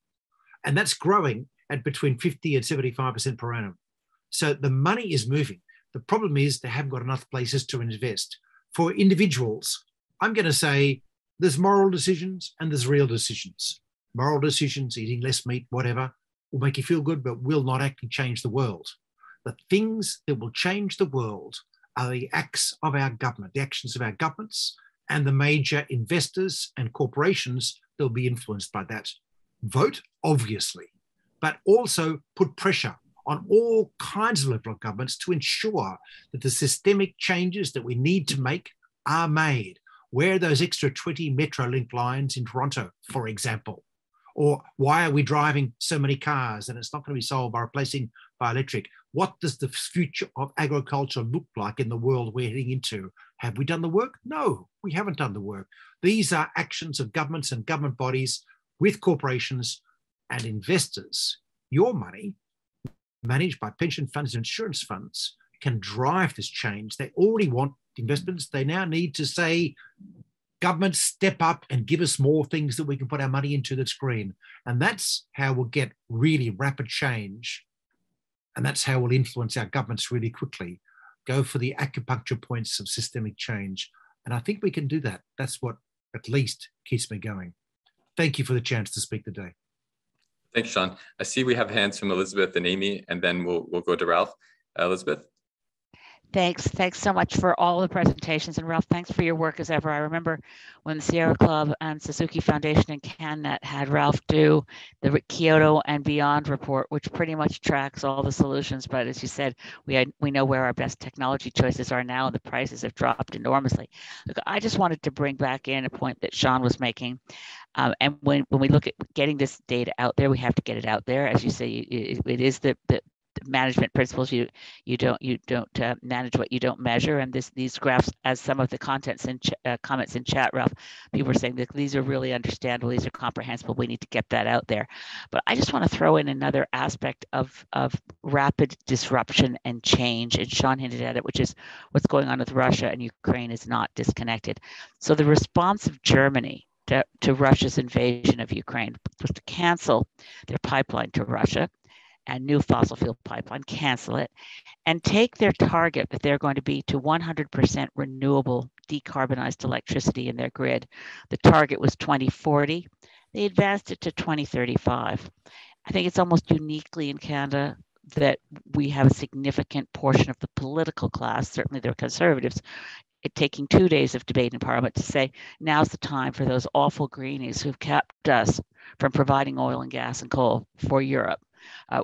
And that's growing at between 50 and 75% per annum. So the money is moving. The problem is they haven't got enough places to invest. For individuals, I'm going to say there's moral decisions and there's real decisions. Moral decisions, eating less meat, whatever, will make you feel good, but will not actually change the world. The things that will change the world are the acts of our government, the actions of our governments and the major investors and corporations that will be influenced by that. Vote, obviously, but also put pressure on all kinds of level of governments to ensure that the systemic changes that we need to make are made. Where are those extra 20 Metrolink lines in Toronto, for example? Or why are we driving so many cars and it's not going to be solved by replacing by electric? What does the future of agriculture look like in the world we're heading into? Have we done the work? No, we haven't done the work. These are actions of governments and government bodies with corporations and investors. Your money, managed by pension funds and insurance funds, can drive this change. They already want investments. They now need to say, government, step up and give us more things that we can put our money into that's green. And that's how we'll get really rapid change. And that's how we'll influence our governments really quickly. Go for the acupuncture points of systemic change. And I think we can do that. That's what at least keeps me going. Thank you for the chance to speak today. Thanks, Sean. I see we have hands from Elizabeth and Amy, and then we'll go to Ralph. Elizabeth? Thanks so much for all the presentations. And Ralph, thanks for your work as ever. I remember when the Sierra Club and Suzuki Foundation and CanNet had Ralph do the Kyoto and Beyond report, which pretty much tracks all the solutions. But as you said, we know where our best technology choices are now, and the prices have dropped enormously. Look, I just wanted to bring back in a point that Sean was making. And when we look at getting this data out there, we have to get it out there. As you say, it is the management principles. You don't manage what you don't measure. And these graphs, as some of the comments in chat, Ralph, people were saying that these are really understandable, these are comprehensible. We need to get that out there. But I just want to throw in another aspect of rapid disruption and change. And Sean hinted at it, which is what's going on with Russia and Ukraine is not disconnected. So the response of Germany to Russia's invasion of Ukraine was to cancel their pipeline to Russia and new fossil fuel pipeline, cancel it, and take their target that they're going to be to 100% renewable decarbonized electricity in their grid. The target was 2040. They advanced it to 2035. I think it's almost uniquely in Canada that we have a significant portion of the political class, certainly they're conservatives, taking 2 days of debate in Parliament to say, now's the time for those awful greenies who've kept us from providing oil and gas and coal for Europe.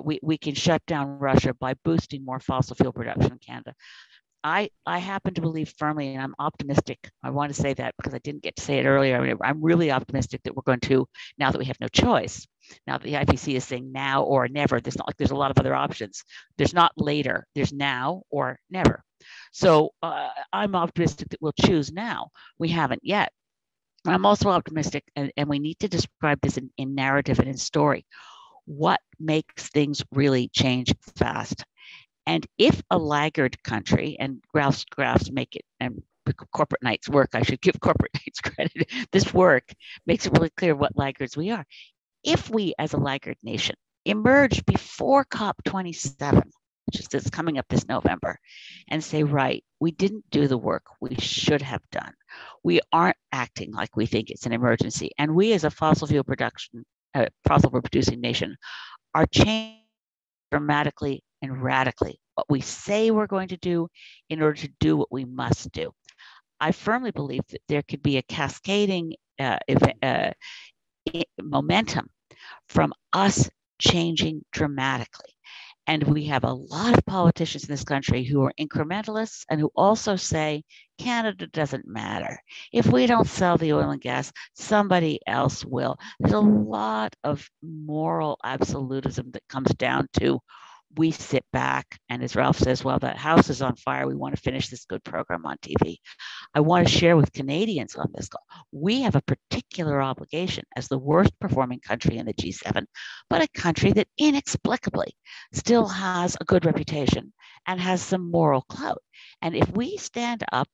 We can shut down Russia by boosting more fossil fuel production in Canada. I happen to believe firmly, and I'm optimistic. I want to say that because I didn't get to say it earlier. I mean, I'm really optimistic that we're going to, now that we have no choice, now that the IPC is saying now or never, there's not like there's a lot of other options. There's not later, there's now or never. So I'm optimistic that we'll choose now. We haven't yet. I'm also optimistic, and we need to describe this in narrative and in story. What makes things really change fast? And if a laggard country, and Ralph's graphs make it, and Corporate Knights work, I should give Corporate Knights credit, this work makes it really clear what laggards we are. If we as a laggard nation emerge before COP27, which is coming up this November, and say, right, we didn't do the work we should have done. We aren't acting like we think it's an emergency. And we as a fossil fuel producing nation are changing dramatically and radically what we say we're going to do in order to do what we must do. I firmly believe that there could be a cascading momentum from us changing dramatically. And we have a lot of politicians in this country who are incrementalists and who also say, Canada doesn't matter. If we don't sell the oil and gas, somebody else will. There's a lot of moral absolutism that comes down to we sit back, and as Ralph says, well, that house is on fire. We want to finish this good program on TV. I want to share with Canadians on this call. We have a particular obligation as the worst performing country in the G7, but a country that inexplicably still has a good reputation and has some moral clout. And if we stand up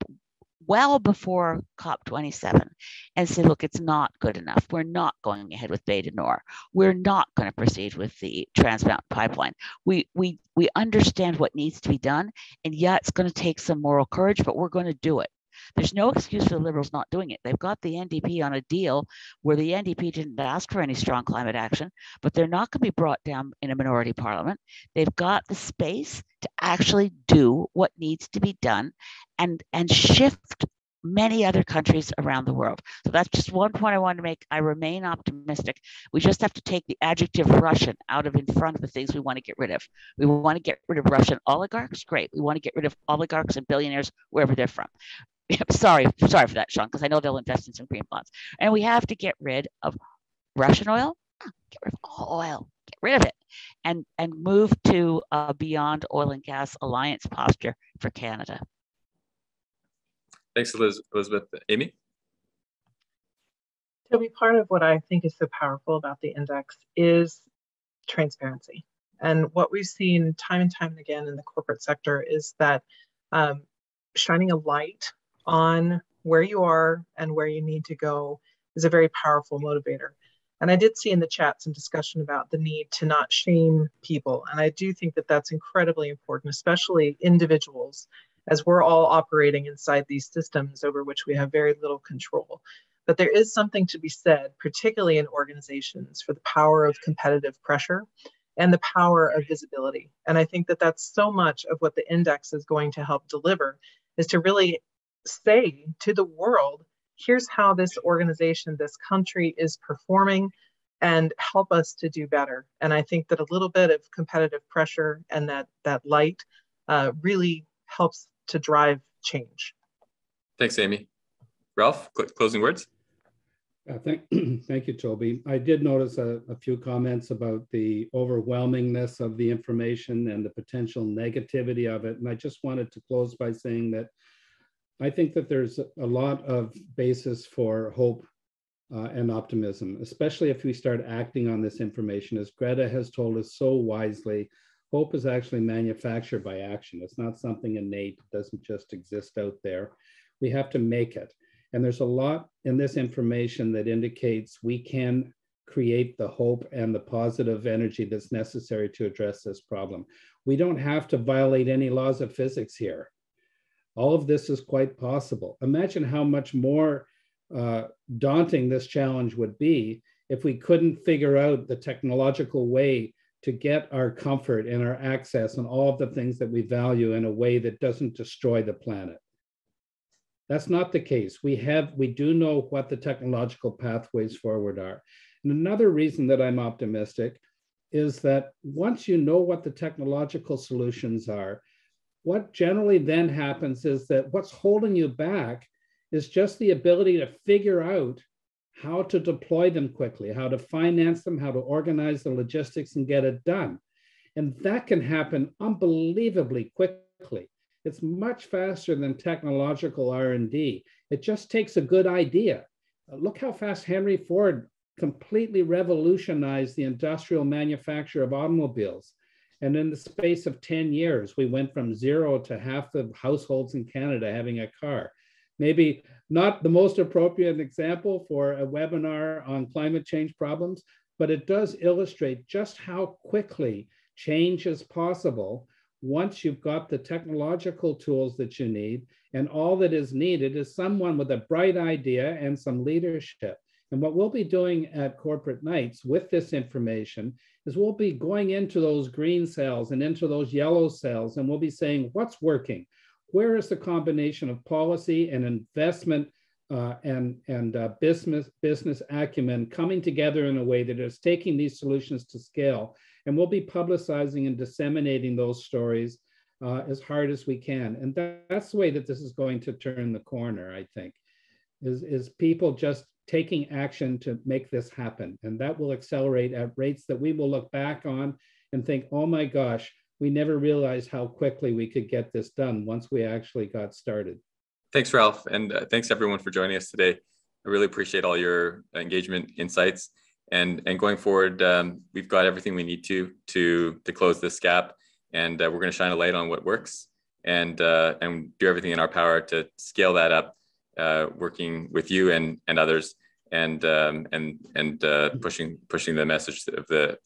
well before COP27 and say, look, it's not good enough. We're not going ahead with Bay du Nord. We're not going to proceed with the Trans Mountain Pipeline. We understand what needs to be done, and yeah, it's going to take some moral courage, but we're going to do it. There's no excuse for the Liberals not doing it. They've got the NDP on a deal where the NDP didn't ask for any strong climate action, but they're not going to be brought down in a minority parliament. They've got the space to actually do what needs to be done and shift many other countries around the world. So that's just one point I wanted to make. I remain optimistic. We just have to take the adjective Russian out of in front of the things we want to get rid of. We want to get rid of Russian oligarchs. Great. We want to get rid of oligarchs and billionaires wherever they're from. Sorry for that, Sean, because I know they'll invest in some green bonds. And we have to get rid of Russian oil. Get rid of all oil. Get rid of it, and move to a beyond oil and gas alliance posture for Canada. Thanks, Elizabeth. Amy? Toby, part of what I think is so powerful about the index is transparency. And what we've seen time and time again in the corporate sector is that shining a light on where you are and where you need to go is a very powerful motivator. And I did see in the chat some discussion about the need to not shame people. And I do think that that's incredibly important, especially individuals, as we're all operating inside these systems over which we have very little control. But there is something to be said, particularly in organizations, for the power of competitive pressure and the power of visibility. And I think that that's so much of what the index is going to help deliver, is to really say to the world, here's how this organization, this country is performing, and help us to do better. And I think that a little bit of competitive pressure and that light really helps to drive change. Thanks, Amy. Ralph, closing words? Thank you, Toby. I did notice a few comments about the overwhelmingness of the information and the potential negativity of it. And I just wanted to close by saying that I think that there's a lot of basis for hope and optimism, especially if we start acting on this information. As Greta has told us so wisely, hope is actually manufactured by action. It's not something innate. It doesn't just exist out there. We have to make it. And there's a lot in this information that indicates we can create the hope and the positive energy that's necessary to address this problem. We don't have to violate any laws of physics here. All of this is quite possible. Imagine how much more daunting this challenge would be if we couldn't figure out the technological way to get our comfort and our access and all of the things that we value in a way that doesn't destroy the planet. That's not the case. We do know what the technological pathways forward are. And another reason that I'm optimistic is that once you know what the technological solutions are, what generally then happens is that what's holding you back is just the ability to figure out how to deploy them quickly, how to finance them, how to organize the logistics and get it done. And that can happen unbelievably quickly. It's much faster than technological R&D. It just takes a good idea. Look how fast Henry Ford completely revolutionized the industrial manufacture of automobiles. And in the space of 10 years, we went from 0 to half the households in Canada having a car. Maybe not the most appropriate example for a webinar on climate change problems, but it does illustrate just how quickly change is possible once you've got the technological tools that you need, and all that is needed is someone with a bright idea and some leadership. And what we'll be doing at Corporate Nights with this information is we'll be going into those green cells and into those yellow cells, and we'll be saying, what's working? Where is the combination of policy and investment and business acumen coming together in a way that is taking these solutions to scale? And we'll be publicizing and disseminating those stories as hard as we can. And that's the way that this is going to turn the corner, I think, is people just taking action to make this happen. And that will accelerate at rates that we will look back on and think, oh my gosh, we never realized how quickly we could get this done once we actually got started. Thanks, Ralph. And thanks everyone for joining us today. I really appreciate all your engagement, insights. And going forward, we've got everything we need to close this gap, and we're going to shine a light on what works and do everything in our power to scale that up, working with you and others, and pushing the message of the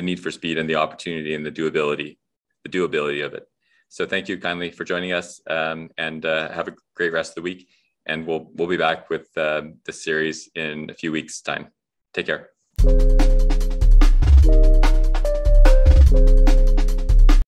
need for speed and the opportunity and the doability of it. So thank you kindly for joining us, and have a great rest of the week. And we'll be back with the series in a few weeks' time. Take care.